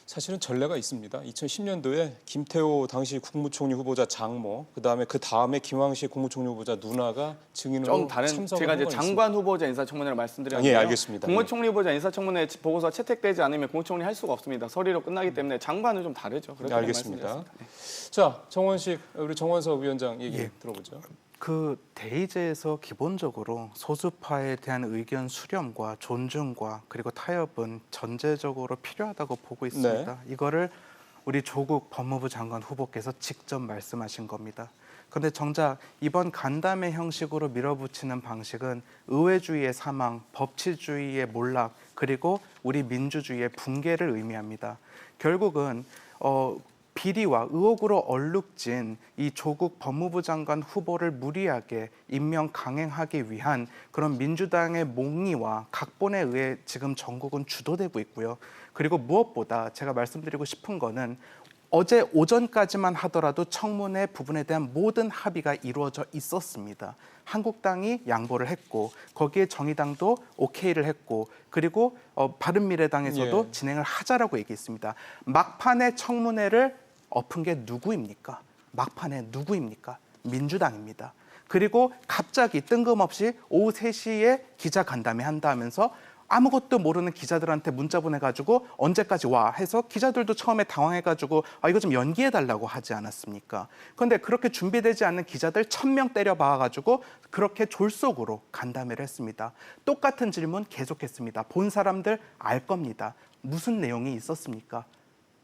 [SPEAKER 1] 사실은 전례가 있습니다. 2010년도에 김태호 당시 국무총리 후보자 장모, 그다음에 김황식 국무총리 후보자 누나가 증인으로
[SPEAKER 3] 좀 다른
[SPEAKER 1] 참석을
[SPEAKER 3] 제가
[SPEAKER 1] 한
[SPEAKER 3] 이제
[SPEAKER 1] 건
[SPEAKER 3] 장관 후보자 인사청문회를 말씀드렸는데요.
[SPEAKER 1] 예, 알겠습니다.
[SPEAKER 3] 국무총리 후보자 인사청문회 보고서 채택되지 않으면 국무총리 할 수가 없습니다. 서류로 끝나기 때문에 장관은 좀 다르죠. 그렇게
[SPEAKER 1] 알겠습니다.
[SPEAKER 3] 말씀드렸습니다. 네.
[SPEAKER 1] 자, 정원식 우리 정원석 위원장 얘기 들어보죠.
[SPEAKER 7] 그 대의제에서 기본적으로 소수파에 대한 의견 수렴과 존중과 그리고 타협은 전제적으로 필요하다고 보고 있습니다. 이거를 우리 조국 법무부 장관 후보께서 직접 말씀하신 겁니다. 그런데 정작 이번 간담회 형식으로 밀어붙이는 방식은 의회주의의 사망, 법치주의의 몰락, 그리고 우리 민주주의의 붕괴를 의미합니다. 결국은 비리와 의혹으로 얼룩진 이 조국 법무부 장관 후보를 무리하게 임명 강행하기 위한 그런 민주당의 몽리와 각본에 의해 지금 전국은 주도되고 있고요. 그리고 무엇보다 제가 말씀드리고 싶은 거는 어제 오전까지만 하더라도 청문회 부분에 대한 모든 합의가 이루어져 있었습니다. 한국당이 양보를 했고 거기에 정의당도 오케이를 했고 그리고 바른미래당에서도 진행을 하자라고 얘기했습니다. 막판에 청문회를 엎은 게 누구입니까? 막판에 누구입니까? 민주당입니다. 그리고 갑자기 뜬금없이 오후 3시에 기자간담회 한다면서 아무것도 모르는 기자들한테 문자 보내가지고 언제까지 와 해서 기자들도 처음에 당황해가지고 이거 좀 연기해달라고 하지 않았습니까? 그런데 그렇게 준비되지 않는 기자들 1000명 때려박아가지고 그렇게 졸속으로 간담회를 했습니다. 똑같은 질문 계속했습니다. 본 사람들 알 겁니다. 무슨 내용이 있었습니까?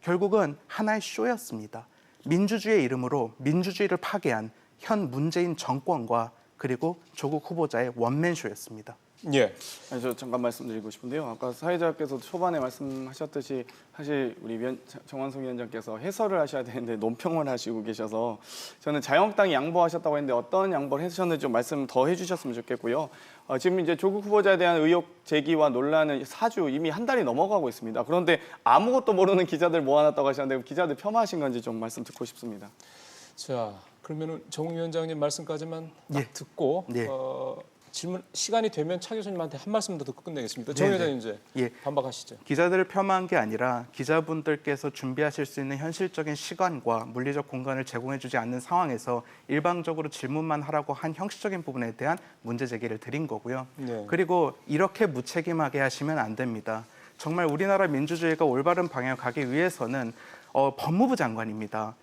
[SPEAKER 7] 결국은 하나의 쇼였습니다. 민주주의의 이름으로 민주주의를 파괴한 현 문재인 정권과 그리고 조국 후보자의 원맨쇼였습니다.
[SPEAKER 1] 예.
[SPEAKER 3] 저 잠깐 말씀드리고 싶은데요. 아까 사회자께서 초반에 말씀하셨듯이 사실 우리 정원석 위원장께서 해설을 하셔야 되는데 논평을 하시고 계셔서 저는 자유한국당이 양보하셨다고 했는데 어떤 양보를 해주셨는지 좀 말씀 더 해주셨으면 좋겠고요. 지금 이제 조국 후보자에 대한 의혹 제기와 논란은 4주 이미 한 달이 넘어가고 있습니다. 그런데 아무것도 모르는 기자들 모아놨다고 하셨는데 기자들 폄하하신 건지 좀 말씀 듣고 싶습니다.
[SPEAKER 1] 자, 그러면은 정 위원장님 말씀까지만 딱 듣고 질문 시간이 되면 차 교수님한테 한 말씀 더 듣고 끝내겠습니다. 정 위원장님 이제 반박하시죠.
[SPEAKER 7] 기자들을 폄하한 게 아니라 기자분들께서 준비하실 수 있는 현실적인 시간과 물리적 공간을 제공해주지 않는 상황에서 일방적으로 질문만 하라고 한 형식적인 부분에 대한 문제 제기를 드린 거고요. 그리고 이렇게 무책임하게 하시면 안 됩니다. 정말 우리나라 민주주의가 올바른 방향을 가기 위해서는 법무부 장관입니다.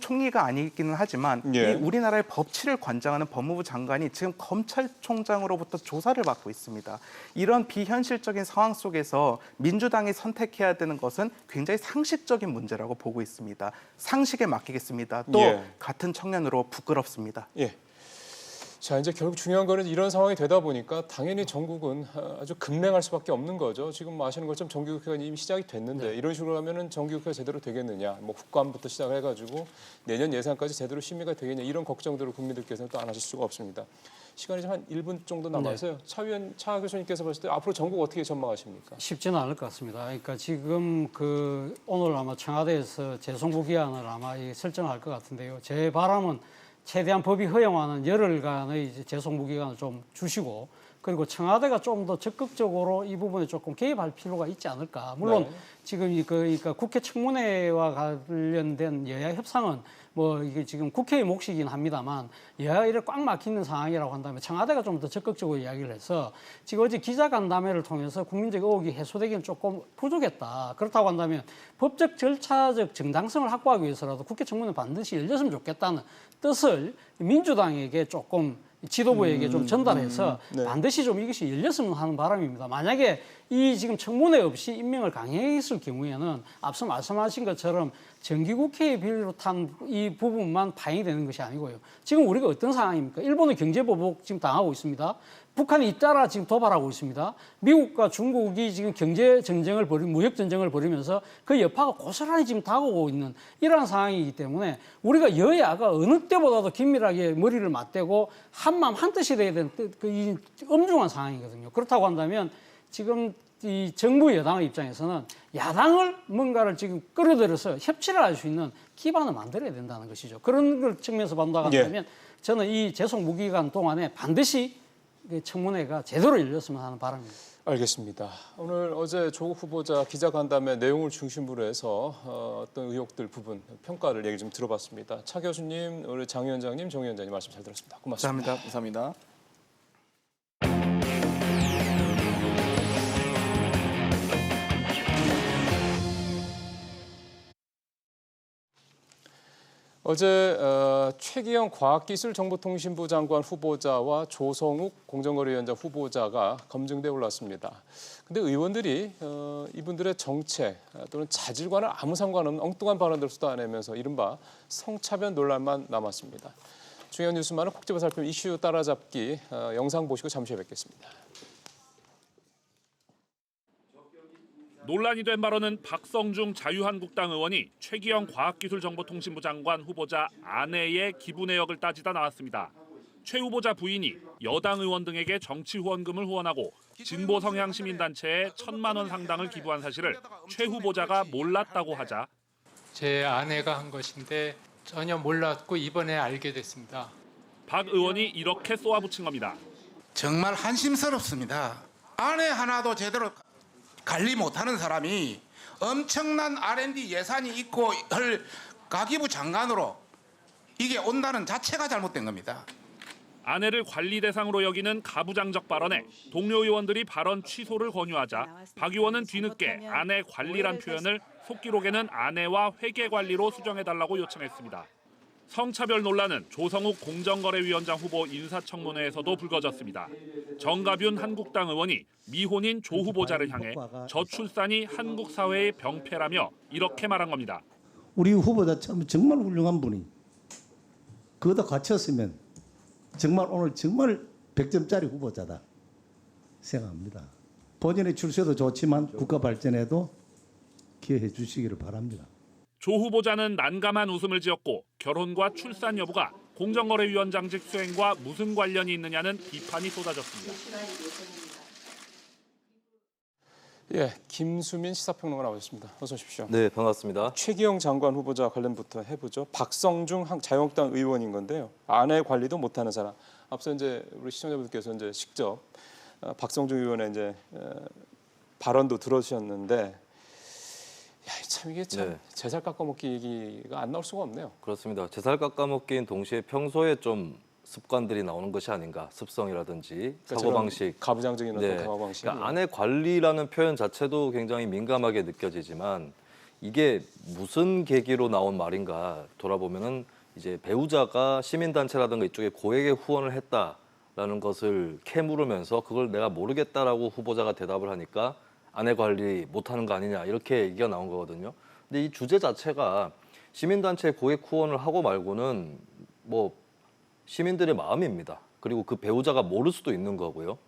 [SPEAKER 7] 총리가 아니기는 하지만 이 우리나라의 법치를 관장하는 법무부 장관이 지금 검찰총장으로부터 조사를 받고 있습니다. 이런 비현실적인 상황 속에서 민주당이 선택해야 되는 것은 굉장히 상식적인 문제라고 보고 있습니다. 상식에 맡기겠습니다. 또 같은 청년으로 부끄럽습니다.
[SPEAKER 1] 자, 이제 결국 중요한 거는 이런 상황이 되다 보니까 당연히 전국은 아주 급냉할 수밖에 없는 거죠. 지금 아시는 것처럼 정기국회가 이미 시작이 됐는데 이런 식으로 하면은 정기국회가 제대로 되겠느냐, 뭐 국감부터 시작해가지고 내년 예산까지 제대로 심의가 되겠냐 이런 걱정들을 국민들께서는 또 안 하실 수가 없습니다. 시간이 좀 한 1분 정도 남아서요. 차 교수님께서 봤을 때 앞으로 전국 어떻게 전망하십니까?
[SPEAKER 2] 쉽지는 않을 것 같습니다. 그러니까 지금 오늘 아마 청와대에서 재송부 기한을 아마 설정할 것 같은데요. 제 바람은 최대한 법이 허용하는 열흘간의 재송부 기간을 좀 주시고 그리고 청와대가 좀 더 적극적으로 이 부분에 조금 개입할 필요가 있지 않을까. 물론
[SPEAKER 1] 네.
[SPEAKER 2] 지금 그러니까 국회 청문회와 관련된 여야 협상은 뭐 이게 지금 국회의 몫이긴 합니다만 여야 이를 꽉 막히는 상황이라고 한다면 청와대가 좀 더 적극적으로 이야기를 해서 지금 어제 기자간담회를 통해서 국민적 의혹이 해소되기는 조금 부족했다. 그렇다고 한다면 법적 절차적 정당성을 확보하기 위해서라도 국회 청문회 반드시 열렸으면 좋겠다는 뜻을 민주당에게 조금 지도부에게 좀 전달해서
[SPEAKER 1] 네.
[SPEAKER 2] 반드시 좀 이것이 열렸으면 하는 바람입니다. 만약에 이 지금 청문회 없이 임명을 강행했을 경우에는 앞서 말씀하신 것처럼 정기국회에 비롯한 이 부분만 파행이 되는 것이 아니고요. 지금 우리가 어떤 상황입니까? 일본은 경제보복 지금 당하고 있습니다. 북한이 잇따라 지금 도발하고 있습니다. 미국과 중국이 지금 무역 전쟁을 벌이면서 그 여파가 고스란히 지금 다가오고 있는 이러한 상황이기 때문에 우리가 여야가 어느 때보다도 긴밀하게 머리를 맞대고 한마음 한뜻이 돼야 되는 이 엄중한 상황이거든요. 그렇다고 한다면 지금 이 정부 여당의 입장에서는 야당을 뭔가를 지금 끌어들여서 협치를 할 수 있는 기반을 만들어야 된다는 것이죠. 그런 걸 측면에서 본다고 한다면 저는 이 제속 무기간 동안에 반드시 청문회가 제대로 열렸으면 하는 바람입니다.
[SPEAKER 1] 알겠습니다. 오늘 어제 조국 후보자 기자간담회 내용을 중심으로 해서 어떤 의혹들 부분 평가를 얘기 좀 들어봤습니다. 차 교수님, 우리 장 위원장님, 정 위원장님 말씀 잘 들었습니다. 고맙습니다.
[SPEAKER 3] 감사합니다.
[SPEAKER 1] 어제 최기영 과학기술정보통신부 장관 후보자와 조성욱 공정거래위원장 후보자가 검증돼 올랐습니다. 근데 의원들이 이분들의 정책 또는 자질과는 아무 상관없는 엉뚱한 발언들을 쏟아내면서 이른바 성차별 논란만 남았습니다. 중요한 뉴스만은 콕 집어 살피는 이슈 따라잡기 영상 보시고 잠시 후에 뵙겠습니다.
[SPEAKER 8] 논란이 된 발언은 박성중 자유한국당 의원이 최기영 과학기술정보통신부 장관 후보자 아내의 기부 내역을 따지다 나왔습니다. 최 후보자 부인이 여당 의원 등에게 정치 후원금을 후원하고 진보 성향 시민단체에 1,000만 원 상당을 기부한 사실을 최 후보자가 몰랐다고 하자
[SPEAKER 9] 제 아내가 한 것인데 전혀 몰랐고 이번에 알게 됐습니다.
[SPEAKER 8] 박 의원이 이렇게 쏘아붙인 겁니다.
[SPEAKER 10] 정말 한심스럽습니다. 아내 하나도 제대로 관리 못하는 사람이 엄청난 R&D 예산이 있고 할 가기부 장관으로 이게 온다는 자체가 잘못된 겁니다.
[SPEAKER 8] 아내를 관리 대상으로 여기는 가부장적 발언에 동료 의원들이 발언 취소를 권유하자 박 의원은 뒤늦게 아내 관리란 표현을 속기록에는 아내와 회계관리로 수정해달라고 요청했습니다. 성차별 논란은 조성욱 공정거래위원장 후보 인사청문회에서도 불거졌습니다. 정가뷴 한국당 의원이 미혼인 조 후보자를 향해 저출산이 한국 사회의 병폐라며 이렇게 말한 겁니다.
[SPEAKER 11] 우리 후보자 정말 훌륭한 분이 그거다 갖췄으면 정말 오늘 정말 100점짜리 후보자다 생각합니다. 본인의 출세도 좋지만 국가 발전에도 기여해 주시기를 바랍니다.
[SPEAKER 8] 조 후보자는 난감한 웃음을 지었고 결혼과 출산 여부가 공정거래위원장직 수행과 무슨 관련이 있느냐는 비판이 쏟아졌습니다.
[SPEAKER 1] 예, 김수민 시사평론가 나오셨습니다. 어서 오십시오.
[SPEAKER 12] 네, 반갑습니다.
[SPEAKER 1] 최기영 장관 후보자 관련부터 해보죠. 박성중 자유한국당 의원인 건데요. 아내 관리도 못하는 사람. 앞서 이제 우리 시청자분들께서 이제 직접 박성중 의원의 이제 발언도 들으셨는데. 야, 참 이게 참 제살 깎아먹기 얘기가 안 나올 수가 없네요.
[SPEAKER 12] 그렇습니다. 제살 깎아먹기인 동시에 평소에 좀 습관들이 나오는 것이 아닌가, 습성이라든지
[SPEAKER 1] 그러니까
[SPEAKER 12] 사고방식.
[SPEAKER 1] 가부장적인 어떤 사고방식.
[SPEAKER 12] 그러니까 아내 관리라는 표현 자체도 굉장히 민감하게 느껴지지만 이게 무슨 계기로 나온 말인가 돌아보면은 이제 배우자가 시민단체라든가 이쪽에 고액의 후원을 했다라는 것을 캐물으면서 그걸 내가 모르겠다라고 후보자가 대답을 하니까 아내 관리 못하는 거 아니냐 이렇게 얘기가 나온 거거든요. 근데 이 주제 자체가 시민단체 고액 후원을 하고 말고는 뭐 시민들의 마음입니다. 그리고 그 배우자가 모를 수도 있는 거고요.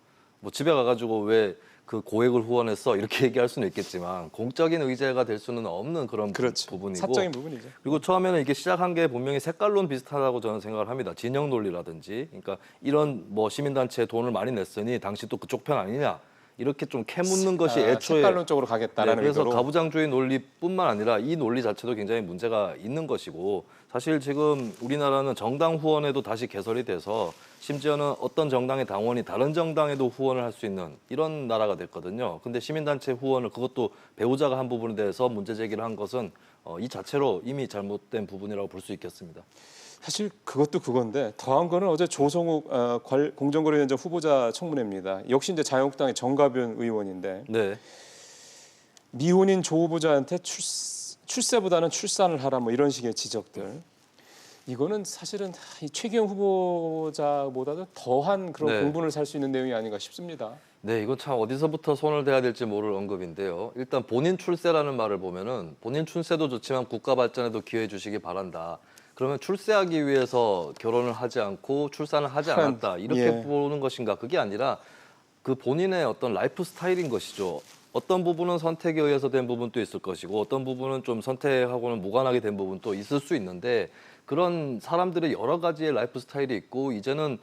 [SPEAKER 12] 뭐 집에 가가지고 왜 그 고액을 후원했어 이렇게 얘기할 수는 있겠지만 공적인 의제가 될 수는 없는 그런 부분이고
[SPEAKER 1] 사적인 부분이죠.
[SPEAKER 12] 그리고 처음에는 이게 시작한 게 분명히 색깔론 비슷하다고 저는 생각을 합니다. 진영 논리라든지 그러니까 이런 뭐 시민단체에 돈을 많이 냈으니 당신 또 그쪽 편 아니냐 이렇게 좀 캐묻는 것이 애초에
[SPEAKER 1] 색깔론 쪽으로 가겠다라는
[SPEAKER 12] 그래서
[SPEAKER 1] 의도로.
[SPEAKER 12] 가부장주의 논리뿐만 아니라 이 논리 자체도 굉장히 문제가 있는 것이고 사실 지금 우리나라는 정당 후원에도 다시 개설이 돼서 심지어는 어떤 정당의 당원이 다른 정당에도 후원을 할 수 있는 이런 나라가 됐거든요. 근데 시민단체 후원을 그것도 배우자가 한 부분에 대해서 문제 제기를 한 것은 이 자체로 이미 잘못된 부분이라고 볼 수 있겠습니다.
[SPEAKER 1] 사실 그것도 그건데 더한 거는 어제 조성욱 공정거래위원장 후보자 청문회입니다. 역시 이제 자유한국당의 정가변 의원인데
[SPEAKER 12] 네.
[SPEAKER 1] 미혼인 조 후보자한테 출세보다는 출산을 하라 뭐 이런 식의 지적들. 이거는 사실은 이 최기영 후보자보다도 더한 그런
[SPEAKER 12] 네.
[SPEAKER 1] 공분을 살 수 있는 내용이 아닌가 싶습니다.
[SPEAKER 12] 네, 이건 참 어디서부터 손을 대야 될지 모를 언급인데요. 일단 본인 출세라는 말을 보면은 본인 출세도 좋지만 국가 발전에도 기여해 주시기 바란다. 그러면 출세하기 위해서 결혼을 하지 않고 출산을 하지 않았다. 이렇게
[SPEAKER 1] 예.
[SPEAKER 12] 보는 것인가? 그게 아니라 그 본인의 어떤 라이프 스타일인 것이죠. 어떤 부분은 선택에 의해서 된 부분도 있을 것이고 어떤 부분은 좀 선택하고는 무관하게 된 부분도 있을 수 있는데 그런 사람들의 여러 가지의 라이프 스타일이 있고 이제는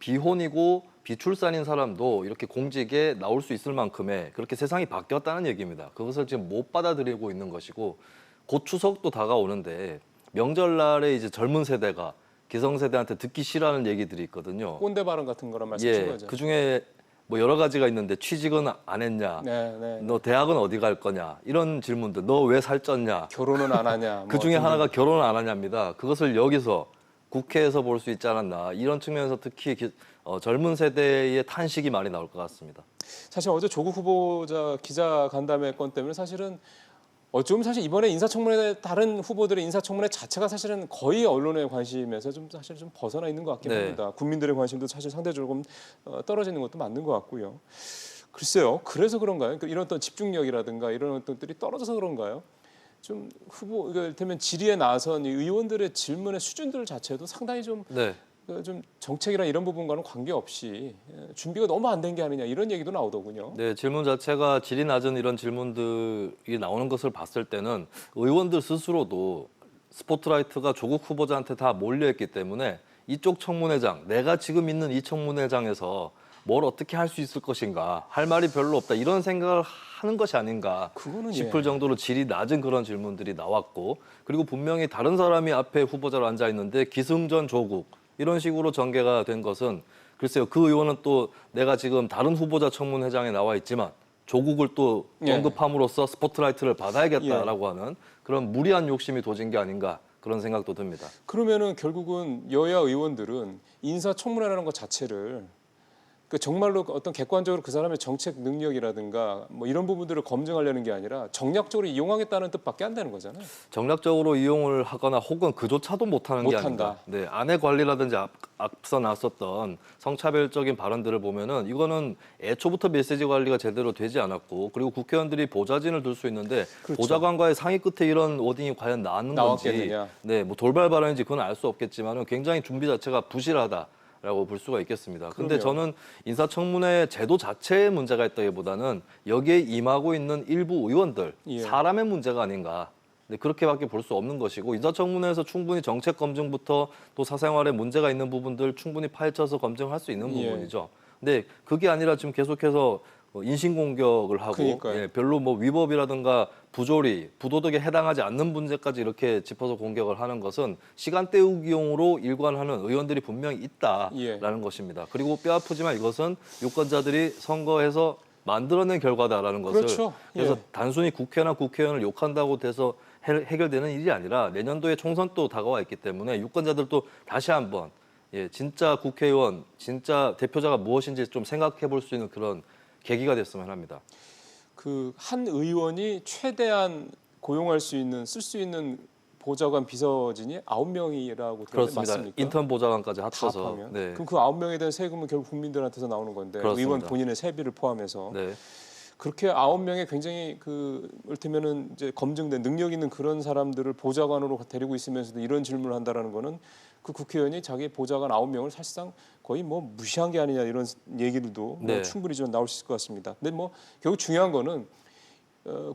[SPEAKER 12] 비혼이고 비출산인 사람도 이렇게 공직에 나올 수 있을 만큼의 그렇게 세상이 바뀌었다는 얘기입니다. 그것을 지금 못 받아들이고 있는 것이고 곧 추석도 다가오는데 명절날에 이제 젊은 세대가 기성세대한테 듣기 싫어하는 얘기들이 있거든요.
[SPEAKER 1] 꼰대 발언 같은 거란 말씀이신 거죠?
[SPEAKER 12] 그 중에 뭐 여러 가지가 있는데 취직은 안 했냐?
[SPEAKER 1] 네.
[SPEAKER 12] 너 대학은 어디 갈 거냐? 이런 질문들. 너 왜 살쪘냐?
[SPEAKER 1] 결혼은 안 하냐?
[SPEAKER 12] 그 중에 하나가 결혼을 안 하냐입니다. 그것을 여기서 국회에서 볼 수 있지 않았나. 이런 측면에서 특히 젊은 세대의 탄식이 많이 나올 것 같습니다.
[SPEAKER 1] 사실 어제 조국 후보자 기자 간담회 건 때문에 사실은 어쩌면 사실 이번에 인사청문회 다른 후보들의 인사청문회 자체가 사실은 거의 언론의 관심에서 좀 사실 좀 벗어나 있는 것 같긴
[SPEAKER 12] 네.
[SPEAKER 1] 합니다. 국민들의 관심도 사실 상대적으로 떨어지는 것도 맞는 것 같고요. 글쎄요, 그래서 그런가요? 그러니까 이런 어떤 집중력이라든가 이런 어떤들이 떨어져서 그런가요? 좀 후보, 이를테면 질의에 나선 이 의원들의 질문의 수준들 자체도 상당히 좀
[SPEAKER 12] 네.
[SPEAKER 1] 좀 정책이나 이런 부분과는 관계없이 준비가 너무 안 된 게 아니냐 이런 얘기도 나오더군요.
[SPEAKER 12] 네, 질문 자체가 질이 낮은 이런 질문들이 나오는 것을 봤을 때는 의원들 스스로도 스포트라이트가 조국 후보자한테 다 몰려있기 때문에 이쪽 청문회장, 내가 지금 있는 이 청문회장에서 뭘 어떻게 할 수 있을 것인가, 할 말이 별로 없다 이런 생각을 하는 것이 아닌가 싶을 정도로 질이 낮은 그런 질문들이 나왔고 그리고 분명히 다른 사람이 앞에 후보자로 앉아 있는데 기승전 조국 이런 식으로 전개가 된 것은 글쎄요. 그 의원은 또 내가 지금 다른 후보자 청문회장에 나와 있지만 조국을 또 언급함으로써 스포트라이트를 받아야겠다라고 하는 그런 무리한 욕심이 도진 게 아닌가 그런 생각도 듭니다.
[SPEAKER 1] 그러면은 결국은 여야 의원들은 인사청문회라는 것 자체를 정말로 어떤 객관적으로 그 사람의 정책 능력이라든가 뭐 이런 부분들을 검증하려는 게 아니라 정략적으로 이용하겠다는 뜻밖에 안 되는 거잖아요.
[SPEAKER 12] 정략적으로 이용을 하거나 혹은 그조차도 못하는 게 아닌가. 네, 아내 관리라든지 앞서 나섰던 성차별적인 발언들을 보면은 이거는 애초부터 메시지 관리가 제대로 되지 않았고 그리고 국회의원들이 보좌진을 둘 수 있는데
[SPEAKER 1] 그렇죠.
[SPEAKER 12] 보좌관과의 상의 끝에 이런 워딩이 과연 나왔겠느냐. 건지, 네, 뭐 돌발 발언인지 그건 알 수 없겠지만은 굉장히 준비 자체가 부실하다. 라고 볼 수가 있겠습니다. 근데 저는 인사청문회 제도 자체의 문제가 있다기보다는 여기에 임하고 있는 일부 의원들 사람의 문제가 아닌가. 네, 그렇게밖에 볼 수 없는 것이고 인사청문회에서 충분히 정책 검증부터 또 사생활에 문제가 있는 부분들 충분히 파헤쳐서 검증할 수 있는 부분이죠. 근데 그게 아니라 지금 계속해서 인신공격을 하고 별로 뭐 위법이라든가 부조리, 부도덕에 해당하지 않는 문제까지 이렇게 짚어서 공격을 하는 것은 시간 때우기용으로 일관하는 의원들이 분명히 있다라는 것입니다. 그리고 뼈아프지만 이것은 유권자들이 선거에서 만들어낸 결과다라는 것을 그래서 단순히 국회나 국회의원을 욕한다고 돼서 해결되는 일이 아니라 내년도에 총선도 다가와 있기 때문에 유권자들도 다시 한번 진짜 국회의원, 진짜 대표자가 무엇인지 좀 생각해 볼 수 있는 그런 계기가 됐으면 합니다.
[SPEAKER 1] 그 한 의원이 최대한 고용할 수 있는 쓸 수 있는 보좌관 비서진이 9명이라고 들었는데 맞습니까?
[SPEAKER 12] 인턴 보좌관까지 합쳐서.
[SPEAKER 1] 네. 그럼 그 9명에 대한 세금은 결국 국민들한테서 나오는 건데
[SPEAKER 12] 그렇습니다.
[SPEAKER 1] 의원 본인의 세비를 포함해서
[SPEAKER 12] 네.
[SPEAKER 1] 그렇게 9명의 굉장히 이를테면은 이제 검증된 능력 있는 그런 사람들을 보좌관으로 데리고 있으면서도 이런 질문을 한다라는 거는 그 국회의원이 자기 보좌관 9명을 사실상 거의 뭐 무시한 게 아니냐 이런 얘기들도 뭐 충분히 좀 나올 수 있을 것 같습니다. 근데 뭐 결국 중요한 거는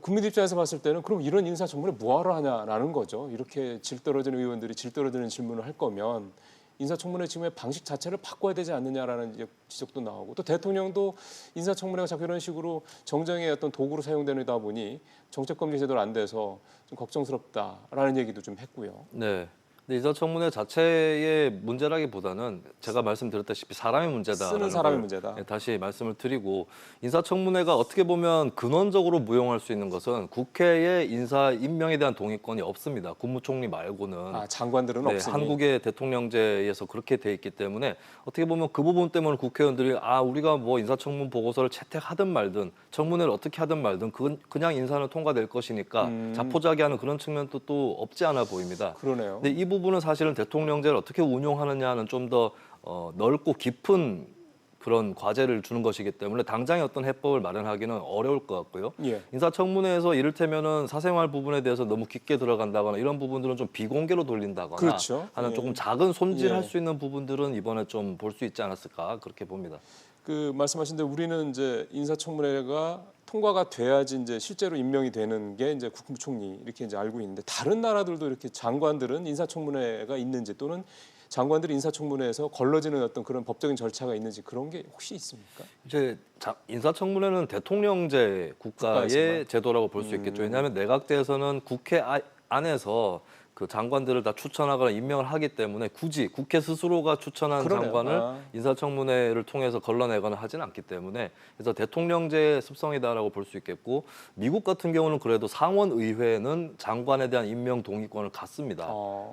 [SPEAKER 1] 국민 입장에서 봤을 때는 그럼 이런 인사청문회 뭐하러 하냐라는 거죠. 이렇게 질 떨어지는 의원들이 질 떨어지는 질문을 할 거면 인사청문회 지금의 방식 자체를 바꿔야 되지 않느냐라는 지적도 나오고 또 대통령도 인사청문회가 자꾸 이런 식으로 정쟁의 어떤 도구로 사용되다 보니 정책검증 제대로 안 돼서 좀 걱정스럽다라는 얘기도 좀 했고요.
[SPEAKER 12] 네. 근데 인사청문회 자체의 문제라기보다는 제가 말씀드렸다시피 사람의 문제다.
[SPEAKER 1] 쓰는 사람의 문제다.
[SPEAKER 12] 다시 말씀을 드리고 인사청문회가 어떻게 보면 근원적으로 무용할 수 있는 것은 국회의 인사 임명에 대한 동의권이 없습니다. 국무총리 말고는.
[SPEAKER 1] 아, 장관들은 없으니.
[SPEAKER 12] 한국의 대통령제에서 그렇게 돼 있기 때문에 어떻게 보면 그 부분 때문에 국회의원들이 우리가 뭐 인사청문 보고서를 채택하든 말든 청문회를 어떻게 하든 말든 그냥 인사는 통과될 것이니까 자포자기하는 그런 측면도 또 없지 않아 보입니다.
[SPEAKER 1] 그러네요.
[SPEAKER 12] 근데 이 부분은 사실은 대통령제를 어떻게 운용하느냐는 좀 더 넓고 깊은 그런 과제를 주는 것이기 때문에 당장에 어떤 해법을 마련하기는 어려울 것 같고요.
[SPEAKER 1] 예.
[SPEAKER 12] 인사청문회에서 이를테면은 사생활 부분에 대해서 너무 깊게 들어간다거나 이런 부분들은 좀 비공개로 돌린다거나
[SPEAKER 1] 그렇죠.
[SPEAKER 12] 하는
[SPEAKER 1] 예.
[SPEAKER 12] 조금 작은 손질할
[SPEAKER 1] 예.
[SPEAKER 12] 수 있는 부분들은 이번에 좀 볼 수 있지 않았을까 그렇게 봅니다.
[SPEAKER 1] 그 말씀하신 대로 우리는 이제 인사청문회가 통과가 돼야지 이제 실제로 임명이 되는 게 이제 국무총리 이렇게 이제 알고 있는데 다른 나라들도 이렇게 장관들은 인사청문회가 있는지 또는 장관들이 인사청문회에서 걸러지는 어떤 그런 법적인 절차가 있는지 그런 게 혹시 있습니까?
[SPEAKER 12] 이제 인사청문회는 대통령제 국가의
[SPEAKER 1] 국가에서만.
[SPEAKER 12] 제도라고 볼 수 있겠죠. 왜냐하면 내각제에서는 국회 안에서 그 장관들을 다 추천하거나 임명을 하기 때문에 굳이 국회 스스로가 추천한
[SPEAKER 1] 그러네요.
[SPEAKER 12] 장관을 인사청문회를 통해서 걸러내거나 하지는 않기 때문에 그래서 대통령제의 습성이다라고 볼 수 있겠고 미국 같은 경우는 그래도 상원의회는 장관에 대한 임명 동의권을 갖습니다.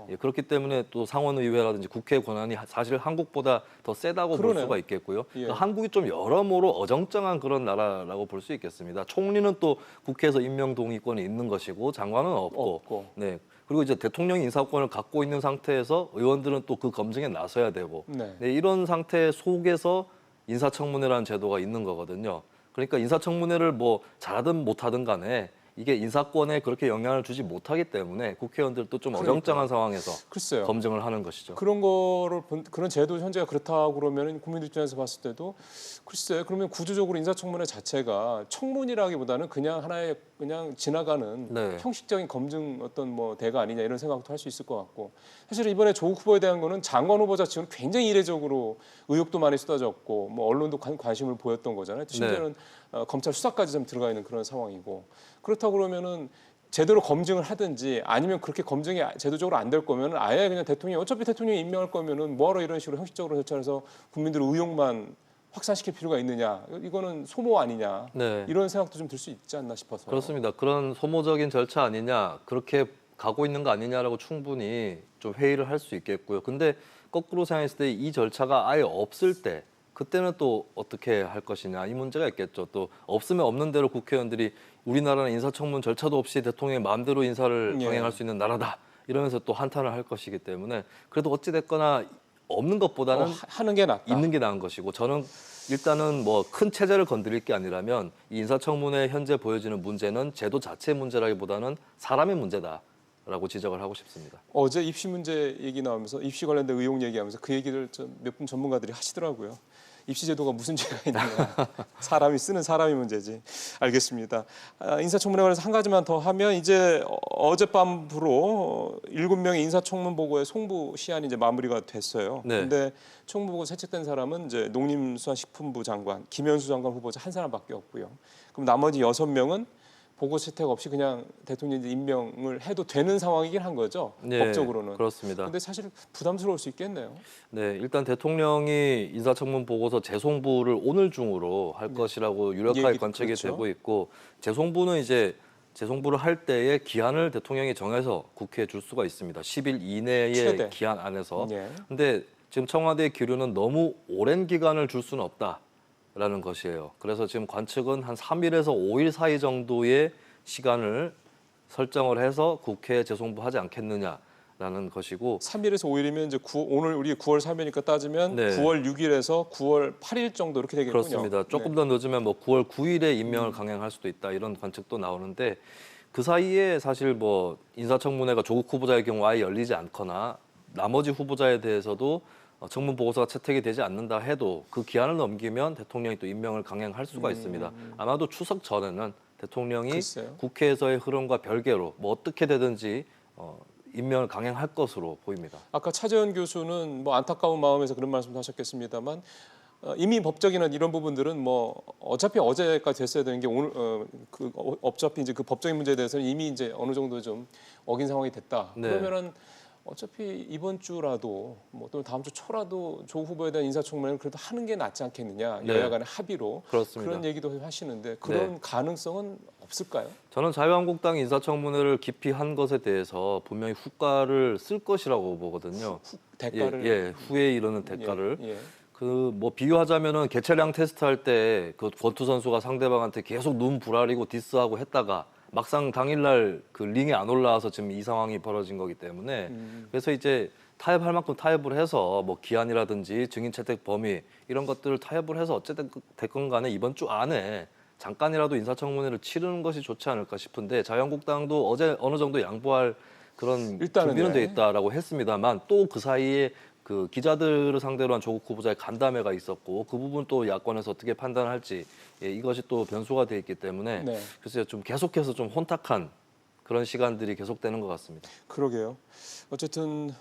[SPEAKER 12] 예, 그렇기 때문에 또 상원의회라든지 국회 권한이 사실 한국보다 더 세다고 볼
[SPEAKER 1] 그러네요.
[SPEAKER 12] 수가 있겠고요.
[SPEAKER 1] 예.
[SPEAKER 12] 그러니까 한국이 좀 여러모로 어정쩡한 그런 나라라고 볼 수 있겠습니다. 총리는 또 국회에서 임명 동의권이 있는 것이고 장관은 없고. 네. 그리고 이제 대통령이 인사권을 갖고 있는 상태에서 의원들은 또 그 검증에 나서야 되고
[SPEAKER 1] 네.
[SPEAKER 12] 네, 이런 상태 속에서 인사청문회라는 제도가 있는 거거든요. 그러니까 인사청문회를 뭐 잘하든 못하든 간에 이게 인사권에 그렇게 영향을 주지 못하기 때문에 국회의원들도 좀 어정쩡한 상황에서
[SPEAKER 1] 글쎄요.
[SPEAKER 12] 검증을 하는 것이죠.
[SPEAKER 1] 그런 거를 그런 제도 현재가 그렇다고 그러면 국민들 입장에서 봤을 때도 글쎄 그러면 구조적으로 인사청문회 자체가 청문이라기보다는 그냥 하나의 그냥 지나가는
[SPEAKER 12] 네.
[SPEAKER 1] 형식적인 검증 어떤 뭐 대가 아니냐 이런 생각도 할 수 있을 것 같고 사실 이번에 조국 후보에 대한 거는 장관 후보자 치고는 굉장히 이례적으로 의혹도 많이 쏟아졌고 뭐 언론도 관심을 보였던 거잖아요. 심지어는 검찰 수사까지 좀 들어가 있는 그런 상황이고 그렇다고 그러면은 제대로 검증을 하든지 아니면 그렇게 검증이 제도적으로 안 될 거면은 아예 그냥 대통령이 어차피 대통령이 임명할 거면은 뭐하러 이런 식으로 형식적으로 절차해서 국민들의 의혹만 확산시킬 필요가 있느냐 이거는 소모 아니냐
[SPEAKER 12] 네.
[SPEAKER 1] 이런 생각도 좀 들 수 있지 않나 싶어서
[SPEAKER 12] 그렇습니다. 그런 소모적인 절차 아니냐 그렇게 가고 있는 거 아니냐라고 충분히 좀 회의를 할 수 있겠고요. 근데 거꾸로 생각했을 때 이 절차가 아예 없을 때 그때는 또 어떻게 할 것이냐 이 문제가 있겠죠. 또 없으면 없는 대로 국회의원들이 우리나라는 인사청문 절차도 없이 대통령의 마음대로 인사를 강행할 수 있는 나라다 이러면서 또 한탄을 할 것이기 때문에 그래도 어찌 됐거나 없는 것보다는
[SPEAKER 1] 하는 게 낫다.
[SPEAKER 12] 있는 게 나은 것이고 저는 일단은 뭐 큰 체제를 건드릴 게 아니라면 이 인사청문회 현재 보여지는 문제는 제도 자체의 문제라기보다는 사람의 문제다라고 지적을 하고 싶습니다.
[SPEAKER 1] 어제 입시 문제 얘기 나오면서 입시 관련된 의혹 얘기하면서 그 얘기를 몇 분 전문가들이 하시더라고요. 입시 제도가 무슨 죄가 있느냐. 사람이 쓰는 사람이 문제지. 알겠습니다. 인사청문회 관해서 한 가지만 더 하면 이제 어젯밤으로 7명의 인사청문 보고의 송부 시한이 이제 마무리가 됐어요.
[SPEAKER 12] 네.
[SPEAKER 1] 근데 청문 보고 채택된 사람은 이제 농림수산식품부 장관 김현수 장관 후보자 한 사람밖에 없고요. 그럼 나머지 6명은 보고 채택 없이 그냥 대통령 임명을 해도 되는 상황이긴 한 거죠.
[SPEAKER 12] 네,
[SPEAKER 1] 법적으로는.
[SPEAKER 12] 그렇습니다.
[SPEAKER 1] 근데 사실 부담스러울 수 있겠네요.
[SPEAKER 12] 네, 일단 대통령이 인사청문 보고서 재송부를 오늘 중으로 할 것이라고 유력하게 관측이
[SPEAKER 1] 그렇죠.
[SPEAKER 12] 되고 있고 재송부는 이제 재송부를 할 때에 기한을 대통령이 정해서 국회에 줄 수가 있습니다. 10일 이내의
[SPEAKER 1] 최대.
[SPEAKER 12] 기한 안에서.
[SPEAKER 1] 예.
[SPEAKER 12] 근데 지금 청와대의 기류는 너무 오랜 기간을 줄 수는 없다라는 것이에요. 그래서 지금 관측은 한 3일에서 5일 사이 정도의 시간을 설정을 해서 국회에 재송부하지 않겠느냐라는 것이고
[SPEAKER 1] 3일에서 5일이면 이제 오늘 우리 9월 3일이니까 따지면
[SPEAKER 12] 네.
[SPEAKER 1] 9월 6일에서 9월 8일 정도 이렇게 되겠군요.
[SPEAKER 12] 그렇습니다. 조금
[SPEAKER 1] 네.
[SPEAKER 12] 더 늦으면 뭐 9월 9일에 임명을 강행할 수도 있다 이런 관측도 나오는데 그 사이에 사실 뭐 인사청문회가 조국 후보자의 경우 아예 열리지 않거나 나머지 후보자에 대해서도 청문 보고서가 채택이 되지 않는다 해도 그 기한을 넘기면 대통령이 또 임명을 강행할 수가 있습니다. 아마도 추석 전에는 대통령이
[SPEAKER 1] 글쎄요.
[SPEAKER 12] 국회에서의 흐름과 별개로 뭐 어떻게 되든지 임명을 강행할 것으로 보입니다.
[SPEAKER 1] 아까 차재현 교수는 뭐 안타까운 마음에서 그런 말씀도 하셨겠습니다만 이미 법적인 이런 부분들은 뭐 어차피 어제까지 됐어야 되는 게 오늘 어차피 이제 그 법적인 문제에 대해서는 이미 이제 어느 정도 좀 어긴 상황이 됐다.
[SPEAKER 12] 네.
[SPEAKER 1] 그러면은 어차피 이번 주라도 뭐 또는 다음 주 초라도 조 후보에 대한 인사청문회를 그래도 하는 게 낫지 않겠느냐.
[SPEAKER 12] 네.
[SPEAKER 1] 여야 간의 합의로
[SPEAKER 12] 그렇습니다.
[SPEAKER 1] 그런 얘기도 하시는데 그런
[SPEAKER 12] 네.
[SPEAKER 1] 가능성은 없을까요?
[SPEAKER 12] 저는 자유한국당 인사청문회를 깊이 한 것에 대해서 분명히 후과를 쓸 것이라고 보거든요.
[SPEAKER 1] 대가를
[SPEAKER 12] 후에 이르는 대가를.
[SPEAKER 1] 예.
[SPEAKER 12] 그 뭐 비유하자면은 개체량 테스트할 때 그 권투 선수가 상대방한테 계속 눈 부라리고 디스하고 했다가 막상 당일날 그 링에 안 올라와서 지금 이 상황이 벌어진 거기 때문에 그래서 이제 타협할 만큼 타협을 해서 뭐 기한이라든지 증인 채택 범위 이런 것들을 타협을 해서 어쨌든 됐건 간에 이번 주 안에 잠깐이라도 인사청문회를 치르는 것이 좋지 않을까 싶은데 자유한국당도 어제 어느 정도 양보할 그런
[SPEAKER 1] 일단은
[SPEAKER 12] 준비는
[SPEAKER 1] 네.
[SPEAKER 12] 돼 있다라고 했습니다만 또 그 사이에 그 기자들을 상대로 한 조국 후보자의 간담회가 있었고 그 부분 또 야권에서 어떻게 판단할지 이것이 또 변수가 돼 있기 때문에
[SPEAKER 1] 네.
[SPEAKER 12] 글쎄요 좀 계속해서 좀 혼탁한 그런 시간들이 계속되는 것 같습니다.
[SPEAKER 1] 그러게요. 어쨌든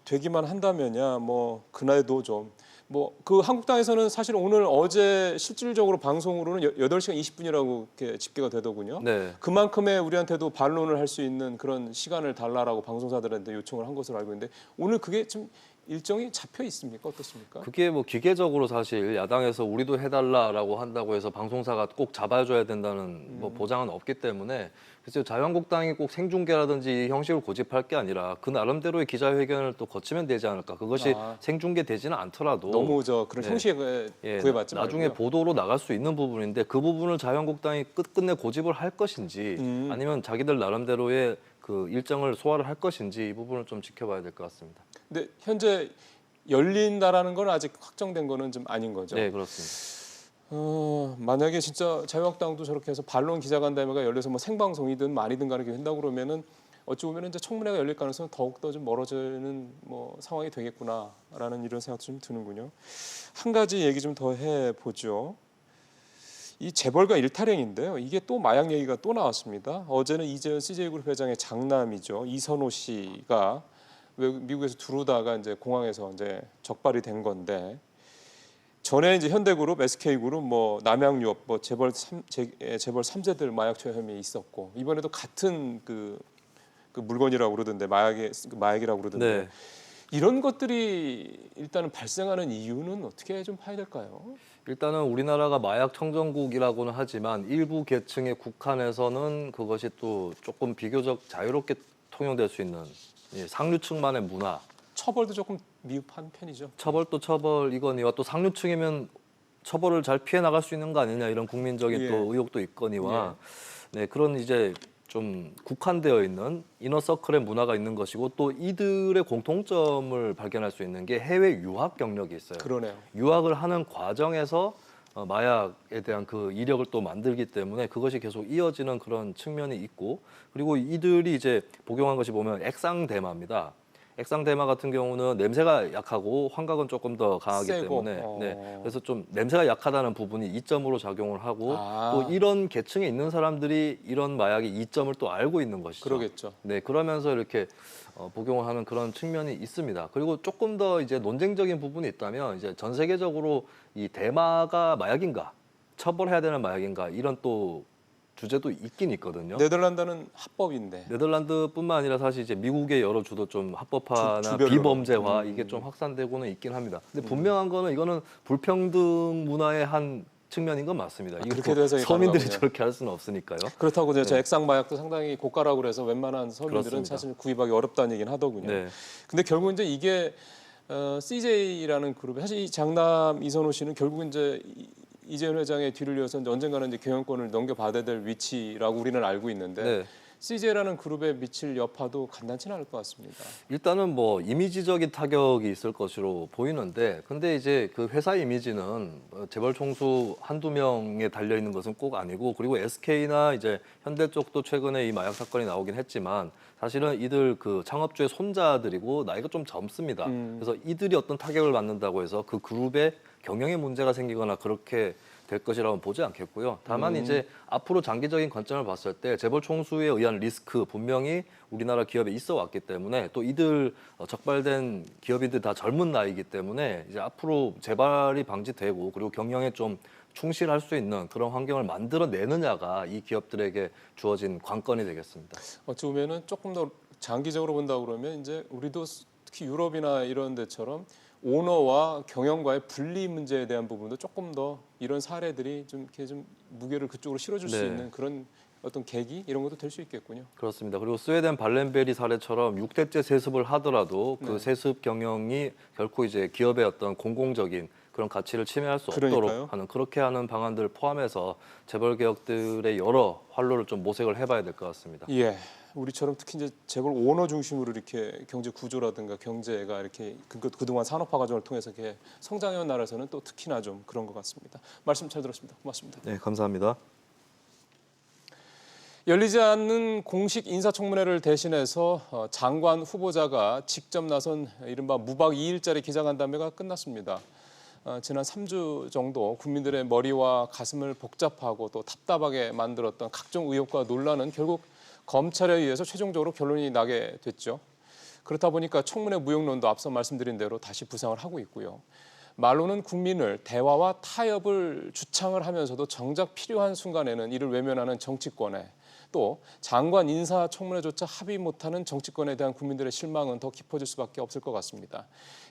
[SPEAKER 1] 되기만 한다면야 뭐 그날도 좀 뭐 그 한국당에서는 사실 오늘 어제 실질적으로 방송으로는 8시간 20분이라고 이렇게 집계가 되더군요.
[SPEAKER 12] 네.
[SPEAKER 1] 그만큼의 우리한테도 반론을 할 수 있는 그런 시간을 달라라고 방송사들한테 요청을 한 것으로 알고 있는데 오늘 그게 좀 일정이 잡혀 있습니까? 어떻습니까?
[SPEAKER 12] 그게 뭐 기계적으로 사실 야당에서 우리도 해달라라고 한다고 해서 방송사가 꼭 잡아줘야 된다는 뭐 보장은 없기 때문에 그래서 자유한국당이 꼭 생중계라든지 이 형식을 고집할 게 아니라 그 나름대로의 기자회견을 또 거치면 되지 않을까. 그것이 생중계되지는 않더라도
[SPEAKER 1] 너무 그런
[SPEAKER 12] 네.
[SPEAKER 1] 형식에 구애받지
[SPEAKER 12] 나중에
[SPEAKER 1] 말고요.
[SPEAKER 12] 보도로 나갈 수 있는 부분인데 그 부분을 자유한국당이 끝끝내 고집을 할 것인지 아니면 자기들 나름대로의 그 일정을 소화를 할 것인지 이 부분을 좀 지켜봐야 될 것 같습니다.
[SPEAKER 1] 근데 현재 열린다라는 건 아직 확정된 거는 좀 아닌 거죠.
[SPEAKER 12] 네, 그렇습니다.
[SPEAKER 1] 만약에 진짜 자유한국당도 저렇게 해서 반론 기자간담회가 열려서 뭐 생방송이든 말이든 간에 된다고 그러면은 어찌 보면 이제 청문회가 열릴 가능성은 더욱더 좀 멀어지는 뭐 상황이 되겠구나라는 이런 생각도 좀 드는군요. 한 가지 얘기 좀 더 해보죠. 이 재벌가 일탈행인데요. 이게 또 마약 얘기가 또 나왔습니다. 어제는 이재현 CJ그룹 회장의 장남이죠. 이선호 씨가 미국에서 두르다가 이제 공항에서 이제 적발이 된 건데 전에 이제 현대그룹, SK그룹, 뭐 남양유업, 뭐 재벌 3세들 마약 투여 혐의에 있었고 이번에도 같은 그 물건이라고 그러던데 마약이라고 그러던데
[SPEAKER 12] 네.
[SPEAKER 1] 이런 것들이 일단은 발생하는 이유는 어떻게 좀 봐야 될까요?
[SPEAKER 12] 일단은 우리나라가 마약 청정국이라고는 하지만 일부 계층의 국한에서는 그것이 또 조금 비교적 자유롭게 통용될 수 있는 상류층만의 문화.
[SPEAKER 1] 처벌도 조금 미흡한 편이죠.
[SPEAKER 12] 처벌도 처벌이거니와 또 상류층이면 처벌을 잘 피해 나갈 수 있는 거 아니냐 이런 국민적인 또 의혹도 있거니와 네, 그런 이제 좀 국한되어 있는 이너서클의 문화가 있는 것이고 또 이들의 공통점을 발견할 수 있는 게 해외 유학 경력이 있어요.
[SPEAKER 1] 그러네요.
[SPEAKER 12] 유학을 하는 과정에서 마약에 대한 그 이력을 또 만들기 때문에 그것이 계속 이어지는 그런 측면이 있고 그리고 이들이 이제 복용한 것이 보면 액상대마입니다. 액상대마 같은 경우는 냄새가 약하고 환각은 조금 더 강하기
[SPEAKER 1] 세고.
[SPEAKER 12] 때문에 네, 그래서 좀 냄새가 약하다는 부분이 이점으로 작용을 하고 또 이런 계층에 있는 사람들이 이런 마약의 이점을 또 알고 있는 것이죠.
[SPEAKER 1] 그러겠죠.
[SPEAKER 12] 네, 그러면서 이렇게 복용을 하는 그런 측면이 있습니다. 그리고 조금 더 이제 논쟁적인 부분이 있다면 이제 전 세계적으로 이 대마가 마약인가, 처벌해야 되는 마약인가 이런 또 주제도 있긴 있거든요.
[SPEAKER 1] 네덜란드는 합법인데.
[SPEAKER 12] 네덜란드뿐만 아니라 사실 이제 미국의 여러 주도 좀 합법화나
[SPEAKER 1] 주별로.
[SPEAKER 12] 비범죄화 이게 좀 확산되고는 있긴 합니다. 근데 분명한 거는 이거는 불평등 문화의 한 측면인 건 맞습니다. 이거
[SPEAKER 1] 그렇게 돼서
[SPEAKER 12] 서민들이
[SPEAKER 1] 가능하군요.
[SPEAKER 12] 저렇게 할 수는 없으니까요.
[SPEAKER 1] 그렇다고 이제 액상 마약도 상당히 고가라고 그래서 웬만한 서민들은
[SPEAKER 12] 그렇습니다.
[SPEAKER 1] 사실 구입하기 어렵다는 얘기는 하더군요.
[SPEAKER 12] 네.
[SPEAKER 1] 근데 결국 이제 이게 CJ라는 그룹이 사실 이 장남 이선호 씨는 결국 이제 이재현 회장의 뒤를 이어서 언젠가는 이제 경영권을 넘겨받아야 될 위치라고 우리는 알고 있는데
[SPEAKER 12] 네.
[SPEAKER 1] CJ라는 그룹에 미칠 여파도 간단치는 않을 것 같습니다.
[SPEAKER 12] 일단은 뭐 이미지적인 타격이 있을 것으로 보이는데 근데 이제 그 회사 이미지는 재벌 총수 한두 명에 달려 있는 것은 꼭 아니고 그리고 SK나 이제 현대 쪽도 최근에 이 마약 사건이 나오긴 했지만 사실은 이들 그 창업주의 손자들이고 나이가 좀 젊습니다. 그래서 이들이 어떤 타격을 받는다고 해서 그 그룹에 경영에 문제가 생기거나 그렇게 될 것이라고는 보지 않겠고요. 다만 이제 앞으로 장기적인 관점을 봤을 때 재벌 총수에 의한 리스크 분명히 우리나라 기업에 있어 왔기 때문에 또 이들 적발된 기업인들 다 젊은 나이이기 때문에 이제 앞으로 재발이 방지되고 그리고 경영에 좀 충실할 수 있는 그런 환경을 만들어내느냐가 이 기업들에게 주어진 관건이 되겠습니다.
[SPEAKER 1] 어찌 보면은 조금 더 장기적으로 본다 그러면 이제 우리도 특히 유럽이나 이런 데처럼 오너와 경영과의 분리 문제에 대한 부분도 조금 더 이런 사례들이 좀 이렇게 좀 무게를 그쪽으로 실어줄 수
[SPEAKER 12] 네.
[SPEAKER 1] 있는 그런 어떤 계기 이런 것도 될 수 있겠군요.
[SPEAKER 12] 그렇습니다. 그리고 스웨덴 발렌베리 사례처럼 6대째 세습을 하더라도 그
[SPEAKER 1] 네.
[SPEAKER 12] 세습 경영이 결코 이제 기업의 어떤 공공적인 그런 가치를 침해할 수
[SPEAKER 1] 그러니까요.
[SPEAKER 12] 없도록 하는 그렇게 하는 방안들을 포함해서 재벌 개혁들의 여러 활로를 좀 모색을 해봐야 될 것 같습니다.
[SPEAKER 1] 예. 우리처럼 특히 이제 재벌 오너 중심으로 이렇게 경제 구조라든가 경제가 이렇게 그동안 산업화 과정을 통해서 이렇게 성장해온 나라에서는 또 특히나 좀 그런 것 같습니다. 말씀 잘 들었습니다. 고맙습니다.
[SPEAKER 12] 네, 감사합니다.
[SPEAKER 1] 열리지 않는 공식 인사청문회를 대신해서 장관 후보자가 직접 나선 이른바 무박 2일짜리 기자간담회가 끝났습니다. 지난 3주 정도 국민들의 머리와 가슴을 복잡하고 또 답답하게 만들었던 각종 의혹과 논란은 결국 검찰에 의해서 최종적으로 결론이 나게 됐죠. 그렇다 보니까 청문회 무용론도 앞서 말씀드린 대로 다시 부상을 하고 있고요. 말로는 국민을 대화와 타협을 주창을 하면서도 정작 필요한 순간에는 이를 외면하는 정치권에 또 장관 인사청문회조차 합의 못하는 정치권에 대한 국민들의 실망은 더 깊어질 수밖에 없을 것 같습니다.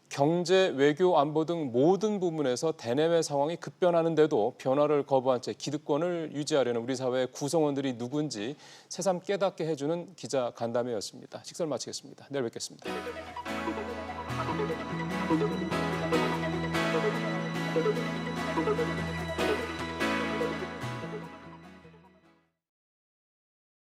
[SPEAKER 1] 경제, 외교, 안보 등 모든 부분에서 대내외 상황이 급변하는데도 변화를 거부한 채 기득권을 유지하려는 우리 사회의 구성원들이 누군지 새삼 깨닫게 해주는 기자 간담회였습니다. 식사를 마치겠습니다. 내일 뵙겠습니다.